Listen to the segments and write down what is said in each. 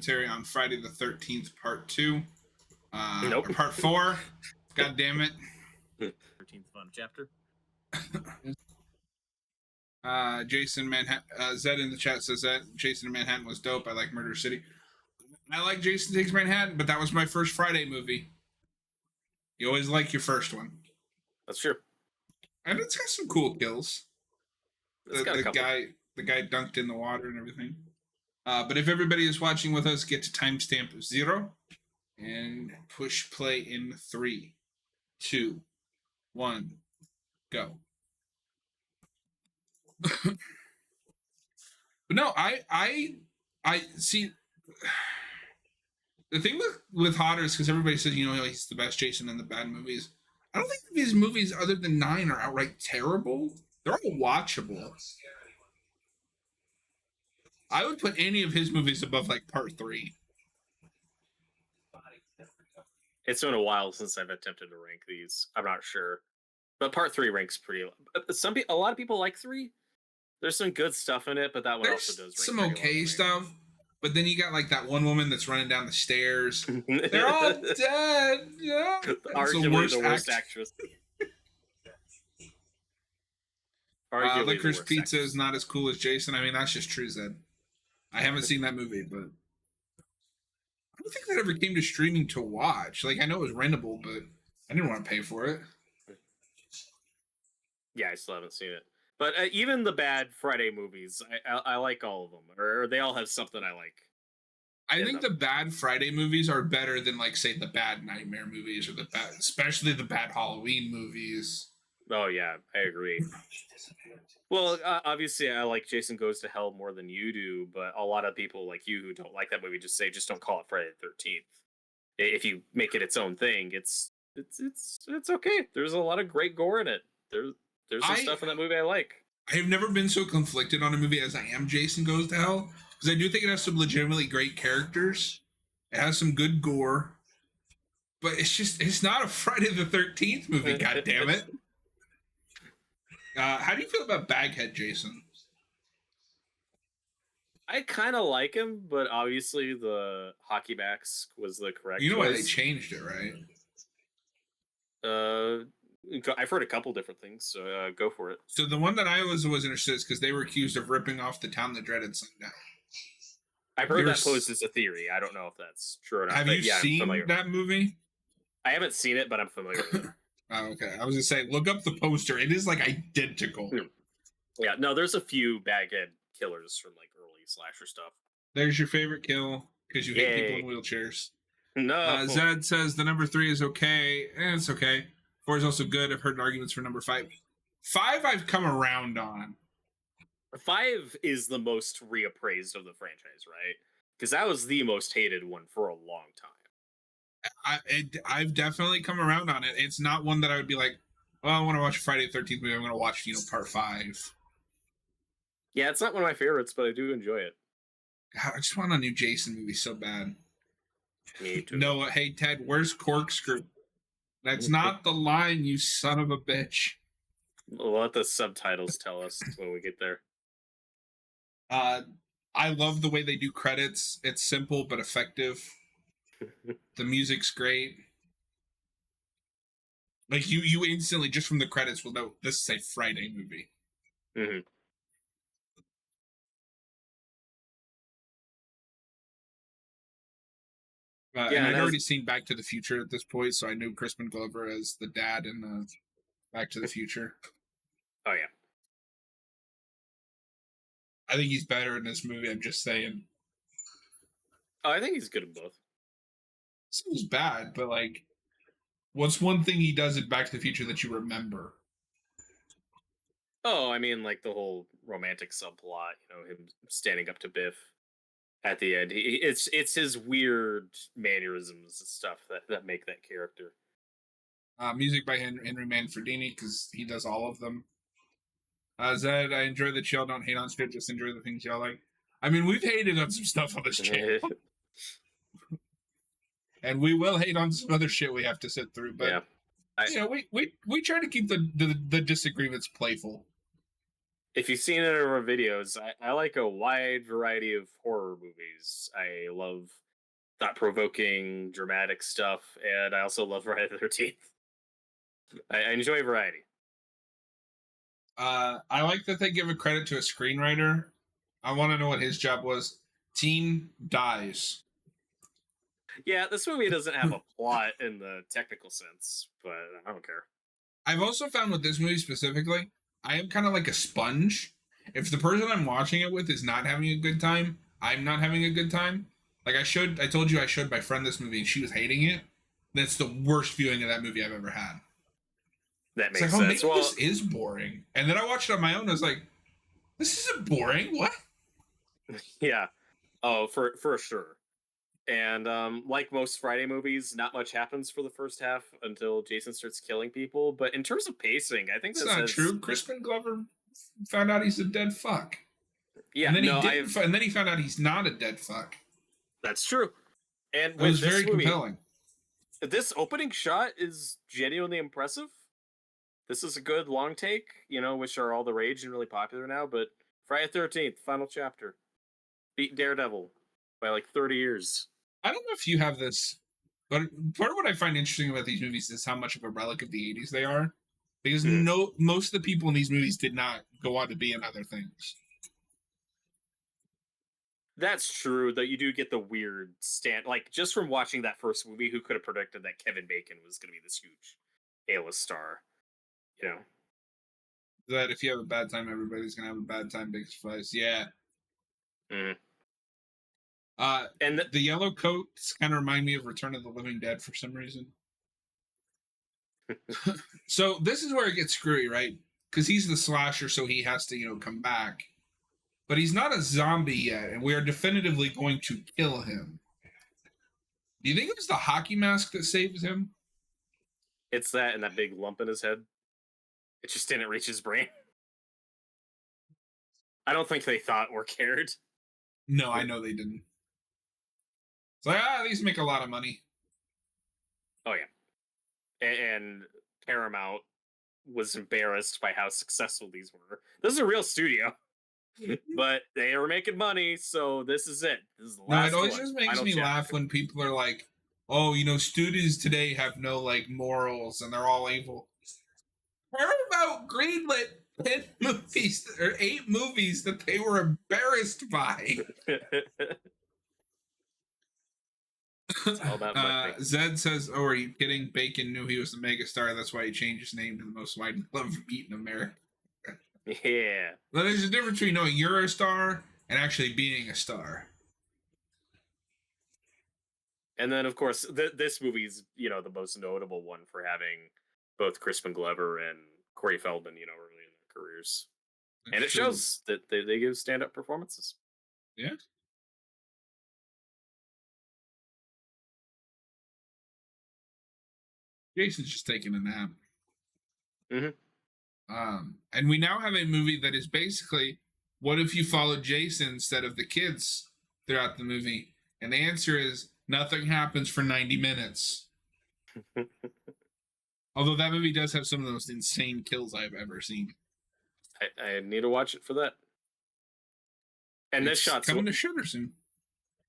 commentary on Friday the 13th, Part 2. Nope. Or Part 4. God damn it. 13th fun chapter. Jason Manhattan. Zed in the chat says that Jason in Manhattan was dope. I like Murder City. I like Jason Takes Manhattan, but that was my first Friday movie. You always like your first one. That's true. And it's got some cool kills. It's got a couple. The guy dunked in the water and everything. But if everybody is watching with us, get to timestamp 0 and push play in 3, 2, 1, go. But no, I see. The thing with Hodder is because everybody says, he's the best Jason in the bad movies. I don't think these movies, other than 9, are outright terrible. They're all watchable. I would put any of his movies above, Part 3. It's been a while since I've attempted to rank these. I'm not sure. But Part 3 ranks pretty... A lot of people like 3. There's some good stuff in it, but that one There's also does rank some okay stuff. But then you got that one woman that's running down the stairs. They're all dead. Yeah, arguably the worst actress. Licorice Pizza is not as cool as Jason. I mean, that's just true, Zed. I haven't seen that movie, but I don't think that ever came to streaming to watch. I know it was rentable, but I didn't want to pay for it. Yeah, I still haven't seen it. But even the bad Friday movies, I like all of them. Or they all have something I like. I think the bad Friday movies are better than, say, the bad Nightmare movies or especially the bad Halloween movies. Oh, yeah, I agree. Well, obviously, I like Jason Goes to Hell more than you do, but a lot of people like you who don't like that movie just don't call it Friday the 13th. If you make it its own thing, it's okay. There's a lot of great gore in it. There's some stuff in that movie I like. I've never been so conflicted on a movie as I am Jason Goes to Hell, because I do think it has some legitimately great characters. It has some good gore. But it's not a Friday the 13th movie, God damn it. How do you feel about Baghead, Jason? I kind of like him, but obviously the hockey mask was the correct choice. Why they changed it, right? I've heard a couple different things, so go for it. So the one that I was interested in is because they were accused of ripping off The Town That Dreaded Sundown. I've heard that posed as a theory. I don't know if that's true or not. Have you seen that movie? I haven't seen it, but I'm familiar with it. Oh, okay. I was going to say, look up the poster. It is, identical. Yeah, no, there's a few Baghead killers from, early slasher stuff. There's your favorite kill, because you hate people in wheelchairs. No. Zed says the number 3 is okay. It's okay. 4 is also good. I've heard arguments for number 5. 5 I've come around on. 5 is the most reappraised of the franchise, right? Because that was the most hated one for a long time. I've definitely come around on it. It's not one that I would be like, well, I want to watch a Friday the 13th movie. I'm going to watch, Part 5. Yeah, it's not one of my favorites, but I do enjoy it. God, I just want a new Jason movie so bad. Me too. No, hey, Ted, where's Corkscrew? That's not the line, you son of a bitch. We'll let the subtitles tell us when we get there. I love the way they do credits. It's simple but effective. The music's great. You instantly, just from the credits, will know this is a Friday movie. Mm-hmm. And I'd already seen Back to the Future at this point, so I knew Crispin Glover as the dad in Back to the Future. Oh, yeah. I think he's better in this movie, I'm just saying. Oh, I think he's good in both. Seems bad, but what's one thing he does in Back to the Future that you remember? Oh, I mean, the whole romantic subplot, him standing up to Biff at the end. It's his weird mannerisms and stuff that make that character. Music by Henry Manfredini, because he does all of them. Zed, I enjoy that y'all don't hate on shit, just enjoy the things y'all like. I mean, we've hated on some stuff on this channel. And we will hate on some other shit we have to sit through, but we try to keep the disagreements playful. if you've seen it in our videos, I like a wide variety of horror movies. I love thought-provoking, dramatic stuff, and I also love Friday the 13th. I enjoy variety. I like that they give a credit to a screenwriter. I want to know what his job was. Teen dies. Yeah, this movie doesn't have a plot in the technical sense, but I don't care. I've also found with this movie specifically, I am kind of like a sponge. If the person I'm watching it with is not having a good time, I'm not having a good time. Like I told you I showed my friend this movie and she was hating it. That's the worst viewing of that movie I've ever had. That It's makes like, oh, sense. maybe Well, this is boring. And then I watched it on my own. I was like, this isn't boring. What? yeah. Oh, for sure. And like most Friday movies, not much happens for the first half until Jason starts killing people. But in terms of pacing, I think That's this not has true. Crispin Glover found out he's a dead fuck. yeah. And then No, he didn't. And then he found out he's not a dead fuck. that's true. And It with was this very movie, compelling. this opening shot is genuinely impressive. This is a good long take, which are all the rage and really popular now. But Friday the 13th, final chapter, beat Daredevil by like 30 years. I don't know if you have this, but part of what I find interesting about these movies is how much of a relic of the 80s they are. Because most of the people in these movies did not go on to be in other things. That's true, though you do get the weird like just from watching that first movie, who could have predicted that Kevin Bacon was going to be this huge A-list star? That if you have a bad time, everybody's going to have a bad time, big suffice. Yeah. Mm. And the yellow coats kind of remind me of Return of the Living Dead for some reason. So this is where it gets screwy, right? Because he's the slasher, so he has to, come back. But he's not a zombie yet, and we are definitively going to kill him. Do you think it was the hockey mask that saves him? It's that and that big lump in his head. It just didn't reach his brain. I don't think they thought or cared. No, I know they didn't. It's like, these make a lot of money. Oh, yeah. And Paramount was embarrassed by how successful these were. This is a real studio. But they were making money, so this is it. This is the last it always one. just makes Final me chapter. laugh when people are like, oh, studios today have no, morals, and they're all evil. Paramount greenlit 10 movies, or 8 movies that they were embarrassed by. It's all about money. Zed says, oh, are you kidding? Bacon knew he was the megastar. That's why he changed his name to the most widely loved meat in America. Yeah. Well, there's a difference between knowing you're a star and actually being a star. And then, of course, this movie's, the most notable one for having both Crispin Glover and Corey Feldman, early in their careers. That's and it true. shows that they give stand-up performances. Yeah. Jason's just taking a nap. Mm-hmm. And we now have a movie that is basically, what if you followed Jason instead of the kids throughout the movie? And the answer is, nothing happens for 90 minutes. Although that movie does have some of the most insane kills I've ever seen. I need to watch it for that. And this shot's coming to Shudder soon.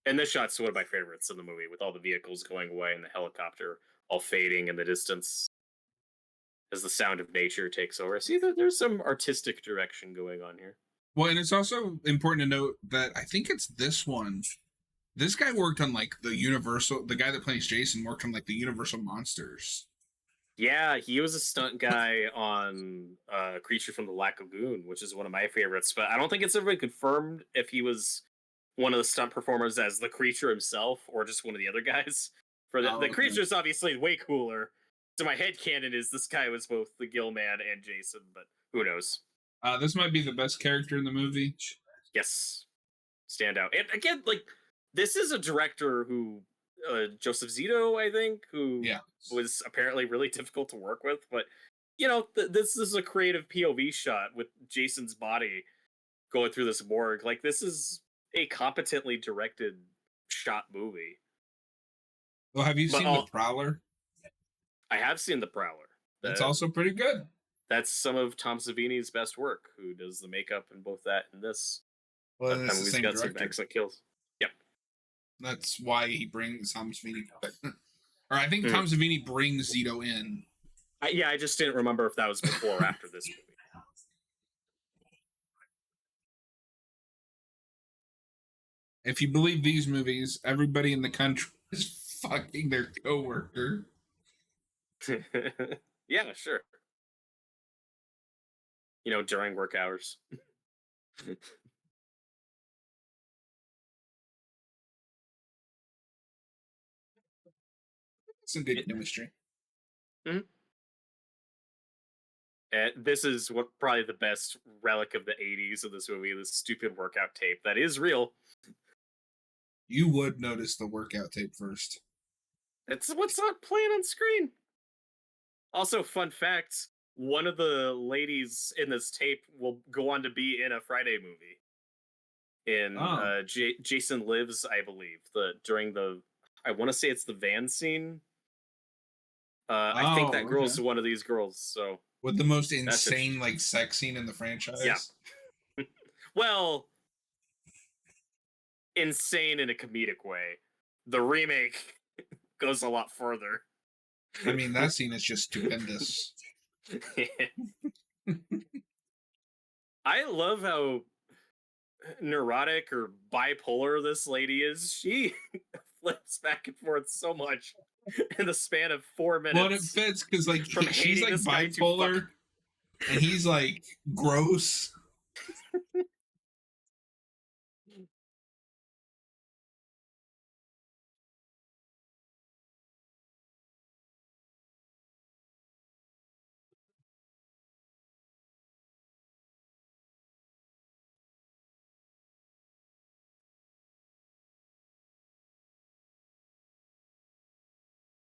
And this shot's one of my favorites in the movie, with all the vehicles going away and the helicopter all fading in the distance as the sound of nature takes over. See, there's some artistic direction going on here. Well, and it's also important to note that I think it's this one. This guy worked on the guy that plays Jason worked on the Universal monsters. Yeah, he was a stunt guy on Creature from the Black Lagoon, which is one of my favorites. But I don't think it's ever been confirmed if he was one of the stunt performers as the creature himself or just one of the other guys. The creature is obviously way cooler. So my headcanon is this guy was both the Gill Man and Jason, but who knows? This might be the best character in the movie. Yes. Stand out. And again, this is a director who, Joseph Zito, I think, who was apparently really difficult to work with. But, this is a creative POV shot with Jason's body going through this morgue. This is a competently directed shot movie. Well, have you seen The Prowler? I have seen The Prowler. That's also pretty good. That's some of Tom Savini's best work, who does the makeup in both that and this. Well, That it's the movie's same got some director. excellent kills. Yep. That's why he brings Tom Savini. Or I think Mhm. Tom Savini brings Zito in. I just didn't remember if that was before or after this movie. If you believe these movies, everybody in the country is fucking their coworker. Yeah, sure. During work hours. Some good It- chemistry. This is what probably the best relic of the 80s of this movie, this stupid workout tape that is real. You would notice the workout tape first. It's what's not playing on screen. Also, fun fact, one of the ladies in this tape will go on to be in a Friday movie. In Jason Lives, I believe. I want to say it's the van scene. I think that girl's one of these girls, so with the most insane like sex scene in the franchise. Yeah. Well, insane in a comedic way. The remake goes a lot further. I mean, that scene is just stupendous. I love how neurotic or bipolar this lady is. She flips back and forth so much in the span of 4 minutes. Well, it fits because like From she's like hating this guy to bipolar, and he's like gross.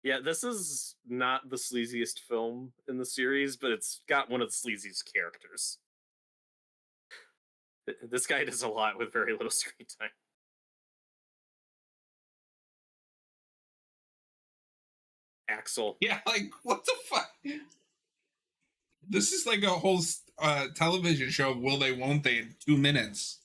Yeah, this is not the sleaziest film in the series, but it's got one of the sleaziest characters. This guy does a lot with very little screen time. Axel. Yeah, like what the fuck? This is like a whole television show of will they, won't they in 2 minutes.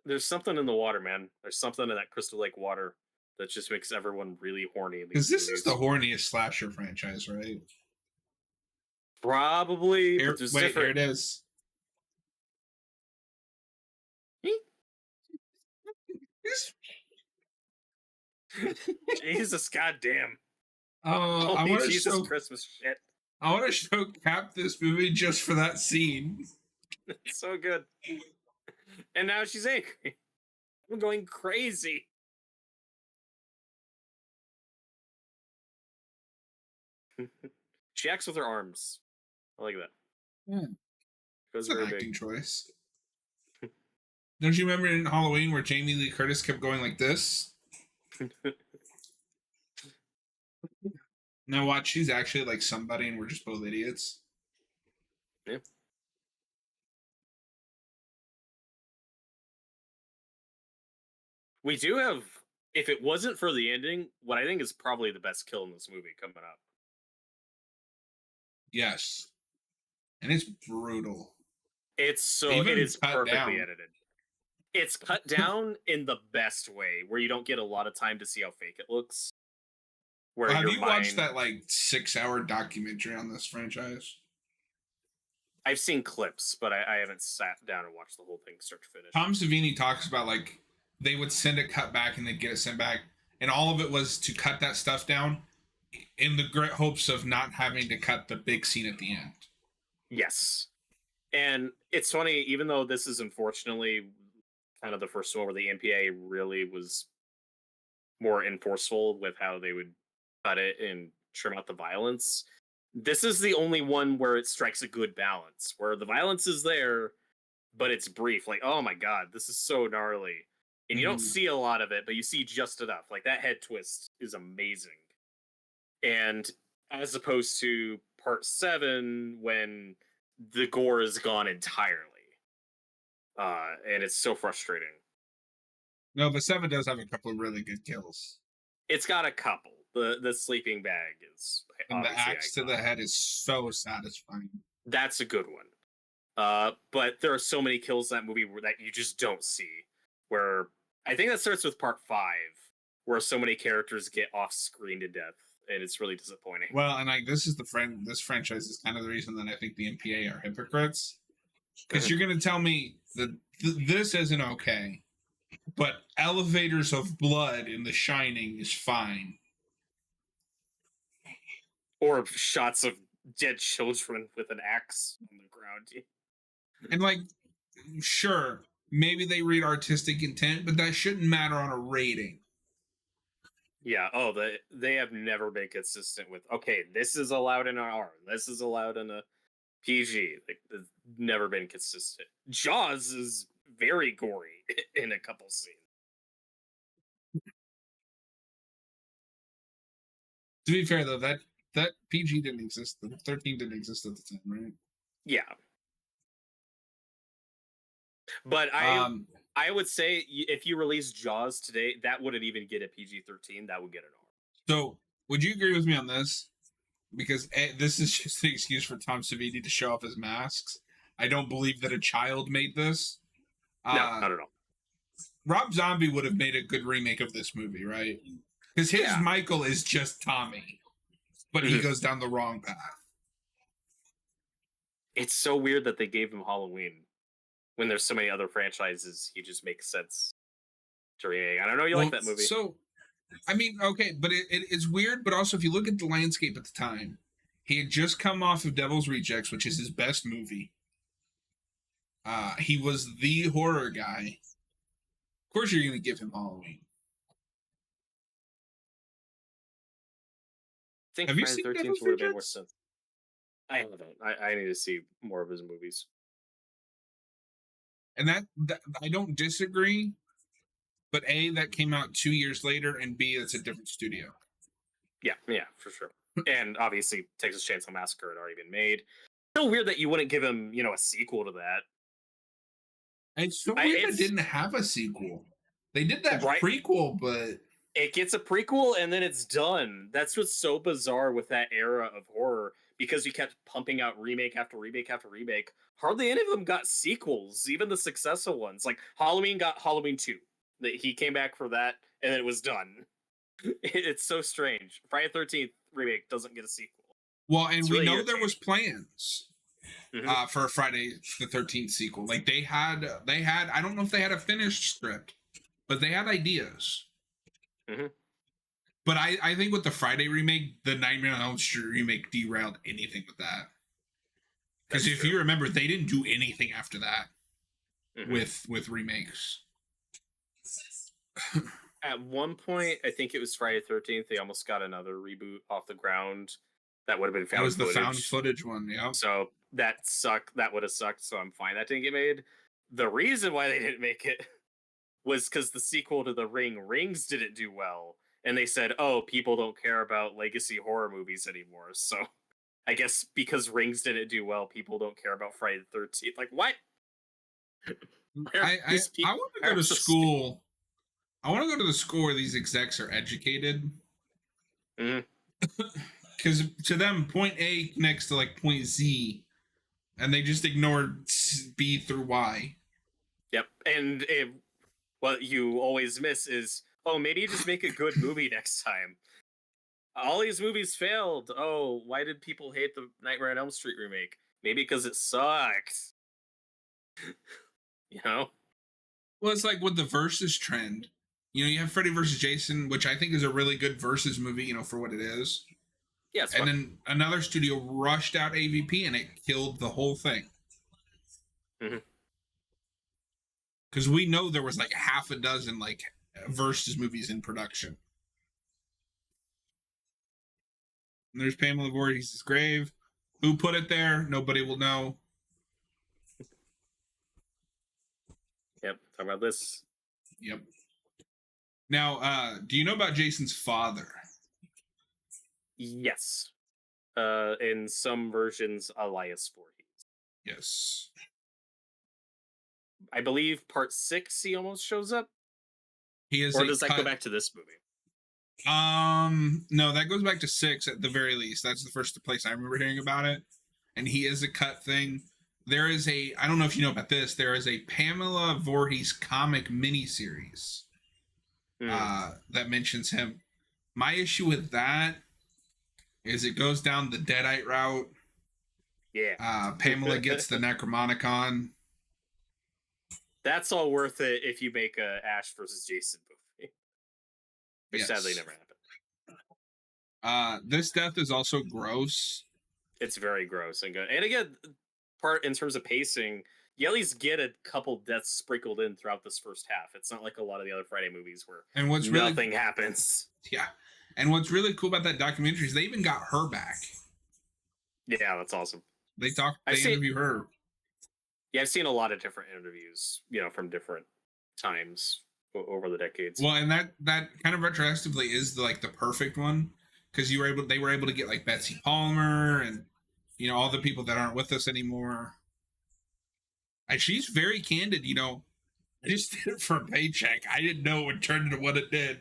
There's something in the water, man. There's something in that Crystal Lake water that just makes everyone really horny. Because this is the horniest slasher franchise, right? Probably. Here, But there's wait, different... here it is. Jesus goddamn. I want to Jesus show Christmas shit. I want to show Cap this movie just for that scene. It's so good. And now she's angry. I'm going crazy. She acts with her arms. I like that. Yeah. Goes It's an very acting big. choice. Don't you remember in Halloween where Jamie Lee Curtis kept going like this? Now watch, she's actually like somebody and we're just both idiots. Yeah. We do have, if it wasn't for the ending, what I think is probably the best kill in this movie coming up. Yes. And it's brutal. It is perfectly edited. It's cut down in the best way, where you don't get a lot of time to see how fake it looks. Where Have you watched that like 6-hour documentary on this franchise? I've seen clips, but I haven't sat down and watched the whole thing start to finish. Tom Savini talks about like they would send a cut back and they'd get it sent back, and all of it was to cut that stuff down in the great hopes of not having to cut the big scene at the end. Yes. And it's funny, even though this is unfortunately kind of the first one where the MPA really was more enforceful with how they would cut it and trim out the violence, this is the only one where it strikes a good balance, where the violence is there, but it's brief. Like, oh my god, this is so gnarly. And you don't see a lot of it, but you see just enough. Like, that head twist is amazing. And as opposed to part 7, when the gore is gone entirely. And it's so frustrating. No, but 7 does have a couple of really good kills. It's got a couple. The sleeping bag is And the obviously axe to the head is so satisfying. That's a good one. But there are so many kills in that movie that you just don't see. Where I think that starts with part 5, where so many characters get off screen to death, and it's really disappointing. Well, and like this franchise is kind of the reason that I think the MPA are hypocrites, because you're going to tell me that this isn't okay, but elevators of blood in The Shining is fine. Or shots of dead children with an axe on the ground. And like, sure, maybe they read artistic intent, but that shouldn't matter on a rating. Yeah. Oh, they have never been consistent with. Okay, this is allowed in an R. This is allowed in a PG. Like, it's never been consistent. Jaws is very gory in a couple scenes. To be fair, though, that PG didn't exist. The 13 didn't exist at the time, right? Yeah. But I would say if you release Jaws today, that wouldn't even get a PG-13. That would get an R. So, would you agree with me on this? Because this is just an excuse for Tom Savini to show off his masks. I don't believe that a child made this. No, not at all. Rob Zombie would have made a good remake of this movie, right? Because his Michael is just Tommy, but he goes down the wrong path. It's so weird that they gave him Halloween when there's so many other franchises. He just makes sense to remake. I don't know you like that movie. So, I mean, okay, but it's weird. But also, if you look at the landscape at the time, he had just come off of Devil's Rejects, which is his best movie. He was the horror guy. Of course, you're going to give him Halloween. I think Have you Friday seen 13th Devil's would have made more Rejects? sense. I haven't. I need to see more of his movies. And that I don't disagree, but A, that came out 2 years later, and B, it's a different studio. Yeah, for sure. And obviously, Texas Chainsaw Massacre had already been made. So weird that you wouldn't give him, a sequel to that. It's so weird it didn't have a sequel. They did that prequel, but it gets a prequel and then it's done. That's what's so bizarre with that era of horror, because you kept pumping out remake after remake after remake. Hardly any of them got sequels, even the successful ones. Like Halloween got Halloween 2. He came back for that and then it was done. It's so strange. Friday 13th remake doesn't get a sequel. Well, and we know there was plans for a Friday the 13th sequel. Like they had. I don't know if they had a finished script, but they had ideas. But I think with the Friday remake, the Nightmare on Elm Street remake derailed anything with that. Because if you remember, they didn't do anything after that with remakes. At one point, I think it was Friday 13th, they almost got another reboot off the ground. That would have been found footage. That was the found footage one, yeah. So that sucked. That would have sucked, so I'm fine that didn't get made. The reason why they didn't make it was because the sequel to The Ring, Rings, didn't do well. And they said, oh, people don't care about legacy horror movies anymore. So I guess because Rings didn't do well, people don't care about Friday the 13th. Like, what? I want to go to school. I want to go to the school where these execs are educated. Because to them, point A connects to like point Z, and they just ignore B through Y. Yep. And what you always miss is, oh, maybe you just make a good movie next time. All these movies failed. Oh, why did people hate the Nightmare on Elm Street remake? Maybe because it sucks. Well, it's like with the versus trend. You have Freddy versus Jason, which I think is a really good versus movie, for what it is. Yeah, and then another studio rushed out AVP and it killed the whole thing. Because we know there was like half a dozen like versus movies in production. And there's Pamela Voorhees' grave. Who put it there? Nobody will know. Yep, talk about this. Yep. Now, do you know about Jason's father? Yes. In some versions, Elias Voorhees. Yes. I believe part 6 he almost shows up. He is Or a does that go cut- back to this movie? No, that goes back to 6 at the very least. That's the first place I remember hearing about it. And he is a cut thing. There is I don't know if you know about this, there is a Pamela Voorhees comic miniseries that mentions him. My issue with that is it goes down the Deadite route. Yeah. Pamela gets the Necromonicon. That's all worth it if you make a Ash versus Jason movie. Which sadly never happened. This death is also gross. It's very gross and good. And again, part in terms of pacing, you at least get a couple deaths sprinkled in throughout this first half. It's not like a lot of the other Friday movies where nothing happens. Yeah. And what's really cool about that documentary is they even got her back. Yeah, that's awesome. They interview her. Yeah, I've seen a lot of different interviews, from different times over the decades. Well, and that kind of retroactively is the perfect one, because they were able to get like Betsy Palmer and all the people that aren't with us anymore. And she's very candid. I just did it for a paycheck. I didn't know it would turn into what it did.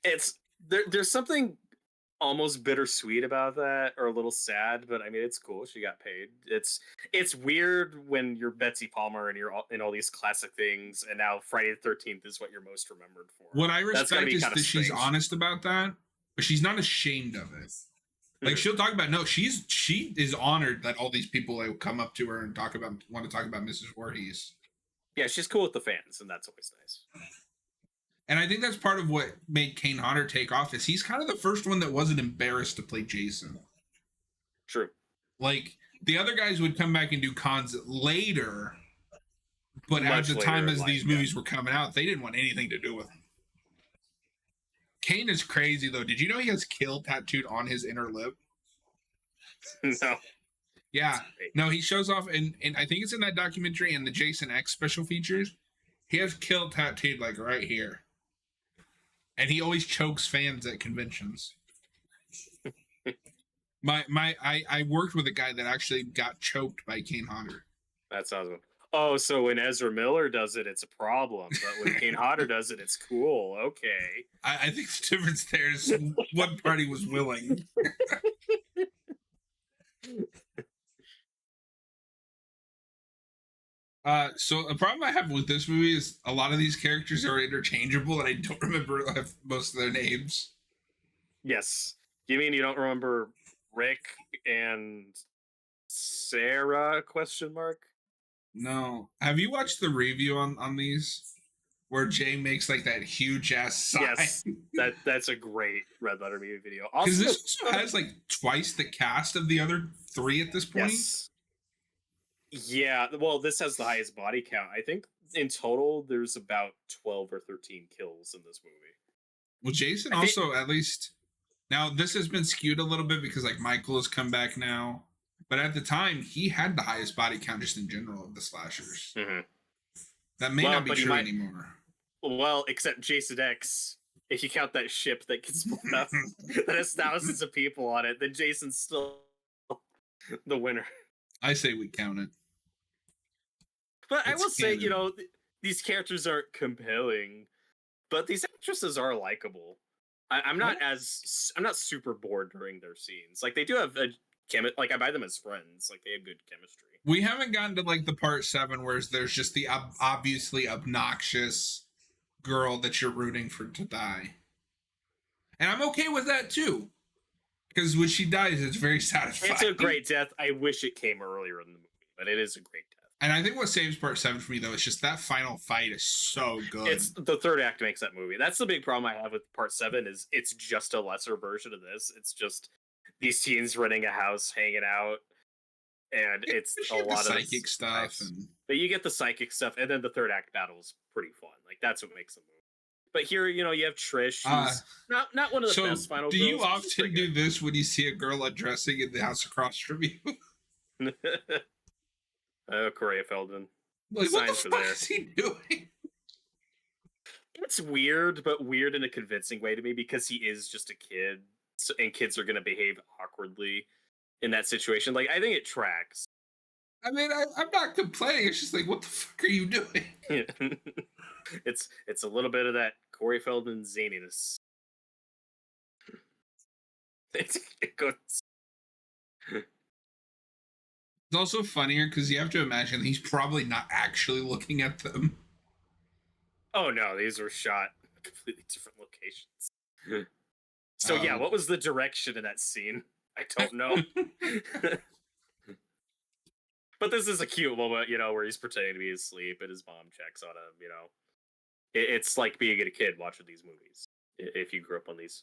It's there's something almost bittersweet about that, or a little sad, but I mean, it's cool. She got paid. It's weird when you're Betsy Palmer and you're in all these classic things, and now Friday the 13th is what you're most remembered for. What I respect is that she's honest about that, but she's not ashamed of it. Like, she'll talk about, she is honored that all these people come up to her and want to talk about Mrs. Voorhees. Yeah, she's cool with the fans, and that's always nice. And I think that's part of what made Kane Hodder take off, is he's kind of the first one that wasn't embarrassed to play Jason. True. Like, the other guys would come back and do cons later, but Much at the time later, as these movies were coming out, they didn't want anything to do with him. Kane is crazy, though. Did you know he has kill tattooed on his inner lip? No. Yeah. No, he shows off, and I think it's in that documentary and the Jason X special features. He has kill tattooed, like, right here. And he always chokes fans at conventions. I worked with a guy that actually got choked by Kane Hodder. That's awesome. Oh, so when Ezra Miller does it, it's a problem. But when Kane Hodder does it, it's cool. Okay. I think the difference there is one party was willing. So a problem I have with this movie is a lot of these characters are interchangeable, and I don't remember most of their names. Yes. You mean you don't remember Rick and Sarah? ? No. Have you watched the review on these, where Jay makes like that huge ass sign? Yes, that's a great Red Letter Media video. Because this has like twice the cast of the other 3 at this point. Yes. Yeah, well, this has the highest body count. I think in total there's about 12 or 13 kills in this movie. Well, Jason also, at least now, this has been skewed a little bit because like Michael has come back now, but at the time he had the highest body count just in general of the slashers. Mm-hmm. That may not be true anymore. Well, except Jason X. If you count that ship that gets blown up, that has thousands of people on it, then Jason's still the winner. I say we count it. But I will say, these characters aren't compelling, but these actresses are likable. I'm not super bored during their scenes. Like, they do have I buy them as friends. Like, they have good chemistry. We haven't gotten to like the part 7 where there's just the obviously obnoxious girl that you're rooting for to die. And I'm okay with that too. Because when she dies, it's very satisfying. It's a great death. I wish it came earlier in the movie, but it is a great death. And I think what saves part 7 for me, though, is just that final fight is so good. It's the third act makes that movie. That's the big problem I have with part 7 is it's just a lesser version of this. It's just these teens running a house, hanging out, and it's a lot of psychic stuff. But you get the psychic stuff, and then the third act battle is pretty fun. Like, that's what makes the movie. But here, you have Trish, who's not one of the best final girls. Do you often do this when you see a girl undressing in the house across from you? Corey Feldman. Like, what the fuck is he doing? It's weird, but weird in a convincing way to me because he is just a kid, and kids are going to behave awkwardly in that situation. Like, I think it tracks. I mean, I'm not complaining. It's just like, what the fuck are you doing? It's a little bit of that Corey Feldman zaniness. It goes. It's also funnier because you have to imagine he's probably not actually looking at them. Oh no, these were shot in completely different locations. So yeah, what was the direction in that scene? I don't know. But this is a cute moment, where he's pretending to be asleep and his mom checks on him. It's like being a kid watching these movies. If you grew up on these,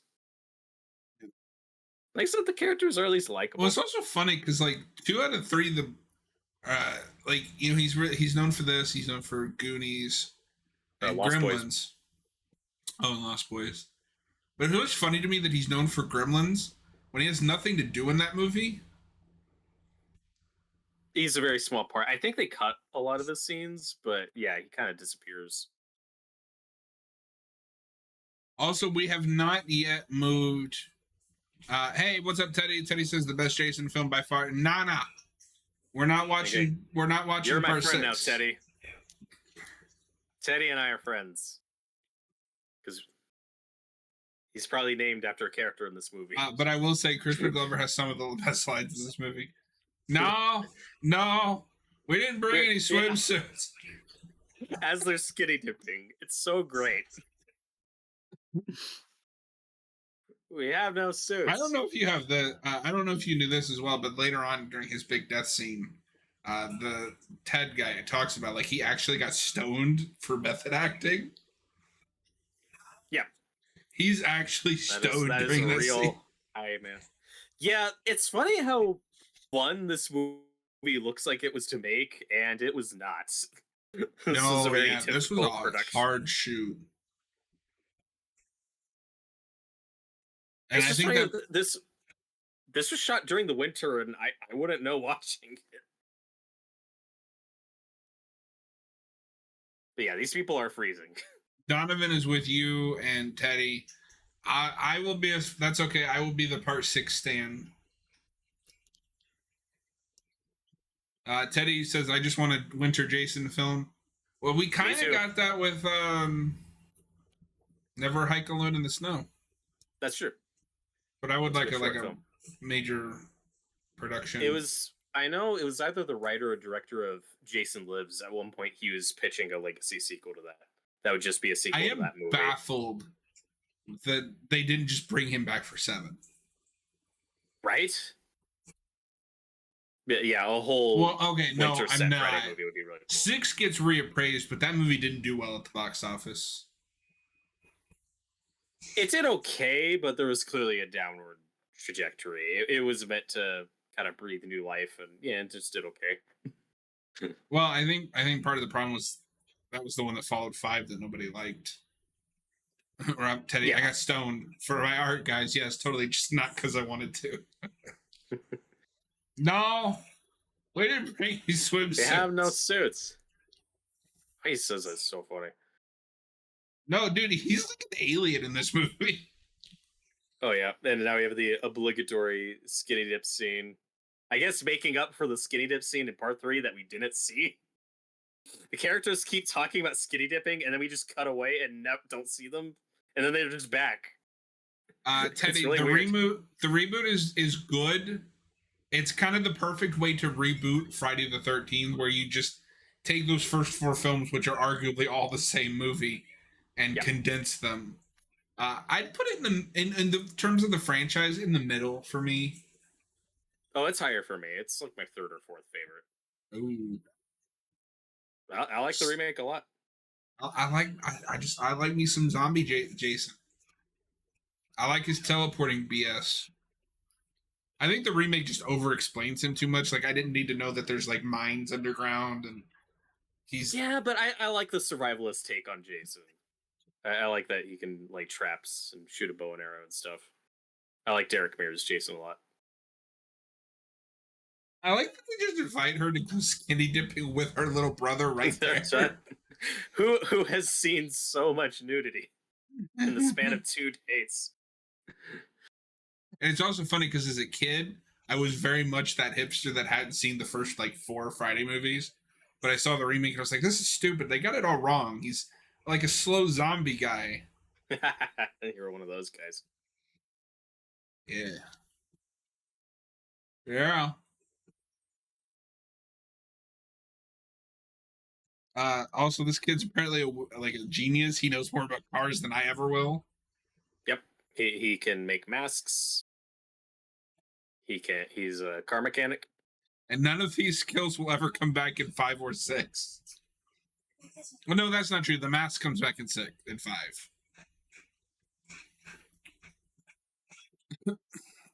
like I said, the characters are at least likable. Well, it's also funny because like 2 out of 3, he's known for this. He's known for Goonies and Lost Gremlins. Boys. Oh, and Lost Boys. But it was funny to me that he's known for Gremlins when he has nothing to do in that movie. He's a very small part. I think they cut a lot of the scenes, but yeah, he kind of disappears. Also, we have not yet moved. Hey, what's up, Teddy? Teddy says the best Jason film by far. Nah. We're not watching. Okay. We're not watching. You're my part friend 6. now, Teddy. Teddy and I are friends because he's probably named after a character in this movie. But I will say, Crispin Glover has some of the best lines in this movie. No, we didn't bring any swimsuits. As they're skinny dipping, it's so great. We have no suits. I don't know if you have I don't know if you knew this as well, but later on during his big death scene, the Ted guy talks about like he actually got stoned for method acting. Yeah, he's actually stoned during this scene. Man. Yeah, it's funny how fun this movie looks like it was to make, and it was not. This was a hard shoot. And I think that this was shot during the winter, and I wouldn't know watching it. But yeah, these people are freezing. Donovan is with you and Teddy. I will be that's okay. I will be the part 6 stan. Teddy says, I just want a winter Jason film. Well, we kind of got that with Never Hike Alone in the Snow. That's true. But I would like a major production. I know it was either the writer or director of Jason Lives. At one point, he was pitching a legacy sequel to that. That would just be a sequel to that movie. I am baffled that they didn't just bring him back for 7. Right? Yeah, a whole Winter Set Friday movie would be really cool. 6 gets reappraised, but that movie didn't do well at the box office. It did okay, but there was clearly a downward trajectory. It was meant to kind of breathe new life, and it just did okay. Well, I think part of the problem was that was the one that followed 5 that nobody liked. Or Teddy, I got stoned for my art, guys. Yes, totally, just not because I wanted to. No, we didn't bring these swimsuits. They have no suits. He says that's so funny. No, dude, he's like an alien in this movie. Oh yeah, and now we have the obligatory skinny dip scene. I guess making up for the skinny dip scene in part 3 that we didn't see. The characters keep talking about skinny dipping, and then we just cut away and don't see them, and then they're just back. Teddy, really the reboot is good. It's kind of the perfect way to reboot Friday the 13th, where you just take those first 4 films, which are arguably all the same movie, and condense them. I'd put it in the terms of the franchise in the middle for me. Oh, it's higher for me. It's like my 3rd or 4th favorite. Ooh, I like the remake a lot. I like me some zombie Jason. I like his teleporting BS. I think the remake just over-explains him too much. Like, I didn't need to know that there's, like, mines underground, and he's... Yeah, but I like the survivalist take on Jason. I like that he can, like, traps and shoot a bow and arrow and stuff. I like Derek Mears' Jason a lot. I like that they just invite her to go skinny dipping with her little brother right there. Right. Who has seen so much nudity in the span of 2 days? And it's also funny because as a kid, I was very much that hipster that hadn't seen the first like 4 Friday movies, but I saw the remake and I was like, this is stupid. They got it all wrong. He's like a slow zombie guy. You're one of those guys. Yeah. Yeah. Also, this kid's apparently like a genius. He knows more about cars than I ever will. Yep. He can make masks. He's a car mechanic. And none of these skills will ever come back in 5 or 6. Well, no, that's not true. The mask comes back in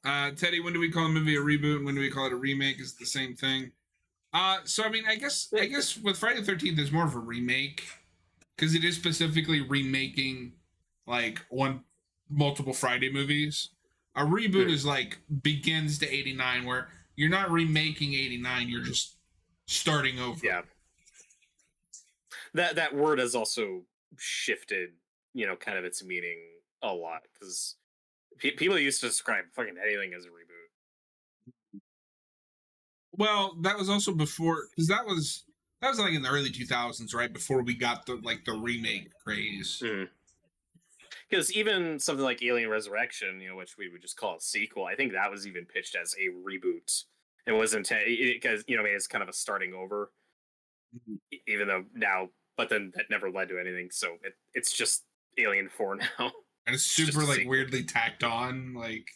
5. Teddy, when do we call a movie a reboot and when do we call it a remake? Is the same thing. So I mean, I guess with Friday the 13th is more of a remake because it is specifically remaking like multiple Friday movies. A reboot is like begins to 89, where you're not remaking 89, you're just starting over. Yeah. That word has also shifted, kind of its meaning a lot because people used to describe fucking anything as a reboot. Well, that was also before, because that was like in the early 2000s, right? Before we got the remake craze. Because even something like Alien Resurrection, which we would just call a sequel, I think that was even pitched as a reboot. It wasn't because it's kind of a starting over, even though now, but then that never led to anything. So it's just Alien 4 now. And it's super like weirdly tacked on, like.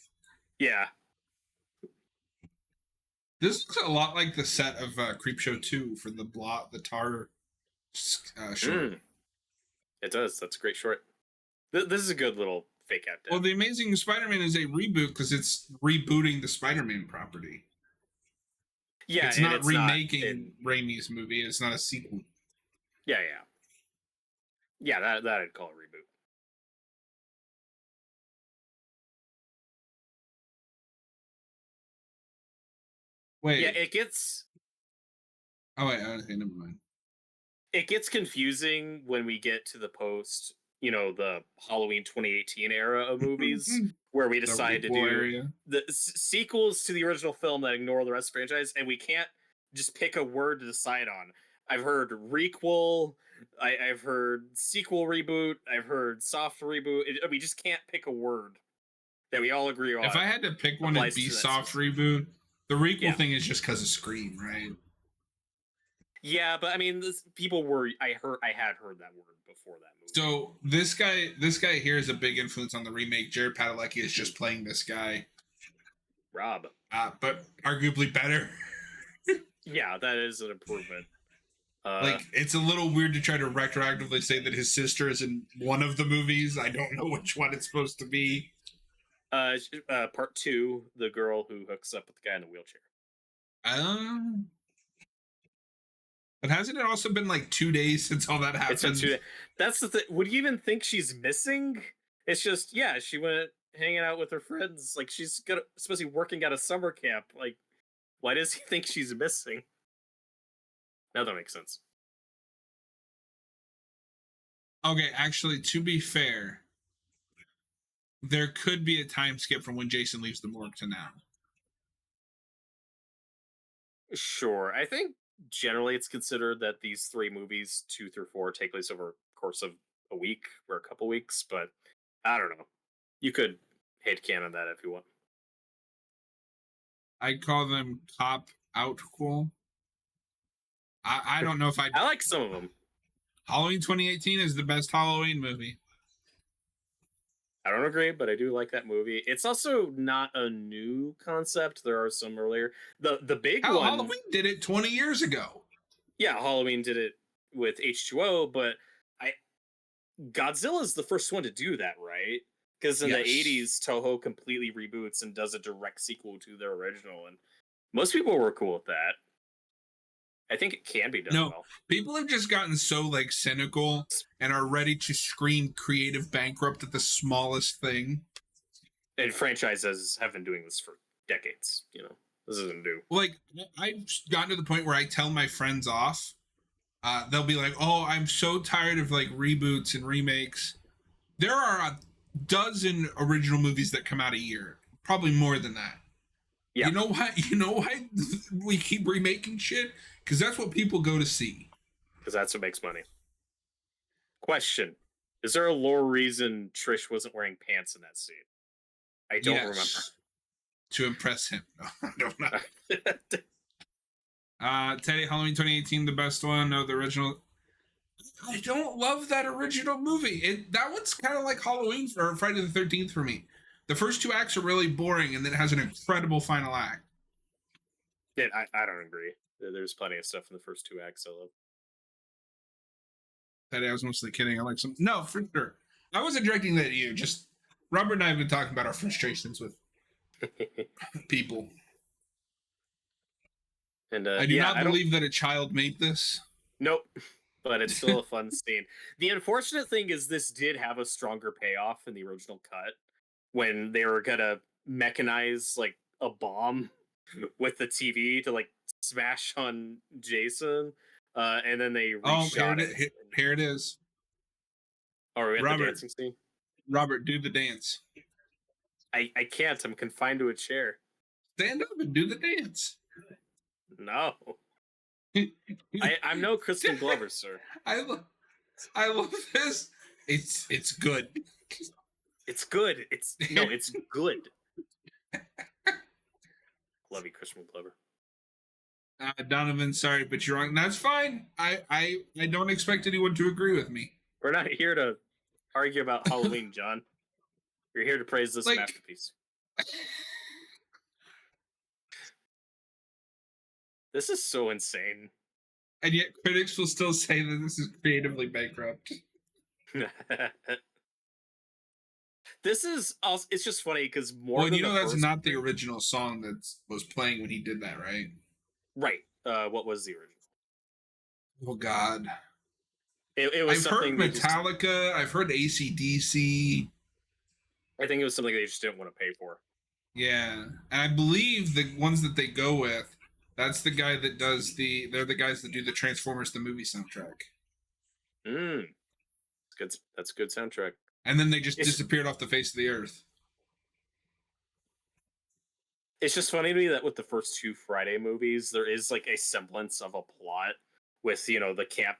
Yeah. This looks a lot like the set of Creepshow 2 for the tar short. It does. That's a great short. This is a good little fake out. Well, The Amazing Spider-Man is a reboot because it's rebooting the Spider-Man property. Yeah, it's not remaking Raimi's movie. It's not a sequel. Yeah. That I'd call a reboot. Wait. Yeah, it gets. Oh wait, okay, never mind. It gets confusing when we get to the post, the Halloween 2018 era of movies, where we decide to do the sequels to the original film that ignore the rest of the franchise, and we can't just pick a word to decide on. I've heard requel, I've heard sequel reboot, I've heard soft reboot. We just can't pick a word that we all agree on. If I had to pick one, it'd be soft reboot. The requel thing is just because of Scream, right? Yeah, but I mean, people were. I had heard that word before that movie. So this guy here is a big influence on the remake. Jared Padalecki is just playing this guy, Rob, but arguably better. Yeah, that is an improvement. Like, it's a little weird to try to retroactively say that his sister is in one of the movies. I don't know which one it's supposed to be. Part 2, the girl who hooks up with the guy in the wheelchair. But hasn't it also been like 2 days since all that happened? It's been 2 days. That's the thing. Would you even think she's missing? It's just, yeah, she went hanging out with her friends. Like, she's supposed to be working at a summer camp. Like, why does he think she's missing? Now that makes sense. Okay, actually, to be fair, there could be a time skip from when Jason leaves the morgue to now. Sure. I think generally it's considered that these 3 movies, 2 through 4, take place over the course of a week or a couple weeks, but I don't know. You could headcanon that if you want. I call them cop out cool. I don't know if I like some of them. Halloween 2018 is the best Halloween movie. I don't agree, but I do like that movie. It's also not a new concept. There are some earlier. The big one. Halloween did it 20 years ago. Yeah, Halloween did it with H2O, but Godzilla's the first one to do that, right? Because in the 80s, Toho completely reboots and does a direct sequel to their original, and most people were cool with that. I think it can be done well. People have just gotten so like cynical and are ready to scream creative bankrupt at the smallest thing. And franchises have been doing this for decades. This isn't new. Like, I've gotten to the point where I tell my friends off. They'll be like, "Oh, I'm so tired of like reboots and remakes." There are a dozen original movies that come out a year, probably more than that. Yeah, You know why? You know why we keep remaking shit? Because that's what people go to see. because that's what makes money. Question: is there a lore reason Trish wasn't wearing pants in that scene? I don't Yes, to impress him. No, I don't know. remember. Teddy, Halloween 2018, the best one. No, the original. I don't love that original movie. That one's kind of like Halloween or Friday the 13th for me. The first two acts are really boring, and then it has an incredible final act. Yeah, I don't agree. There's plenty of stuff in the first two acts I love. Teddy, I was mostly kidding. I like some. No, for sure. I wasn't directing that at you. Just Robert and I have been talking about our frustrations with people. And I do yeah, not believe that a child made this. Nope. But it's still a fun scene. The unfortunate thing is this did have a stronger payoff in the original cut when they were gonna mechanize like a bomb with the TV to like smash on Jason, and then they Oh, reshot it. here it is. Oh, are we at the Robert. dancing scene? Robert, do the dance. I can't. I'm confined to a chair. Stand up and do the dance. No, I'm no Kristen Glover, sir. I love this. It's good. It's good. It's good. Love you, Kristen Glover. Donovan, sorry, but you're wrong. That's fine. I don't expect anyone to agree with me. We're not here to argue about Halloween, John. We're here to praise this masterpiece. This is so insane. And yet critics will still say that this is creatively bankrupt. This is also, it's just funny because Well, you know that's not the original song that was playing when he did that, right? Right. What was the original? Oh God. It was I've heard Metallica. I've heard AC/DC. I think it was something they just didn't want to pay for. Yeah, and I believe the ones that they go with, that's the guy that does they're the guys that do the Transformers the movie soundtrack. Good. That's a good soundtrack. And then they just disappeared off the face of the earth. It's just funny to me that with the first two Friday movies, there is like a semblance of a plot with, the camp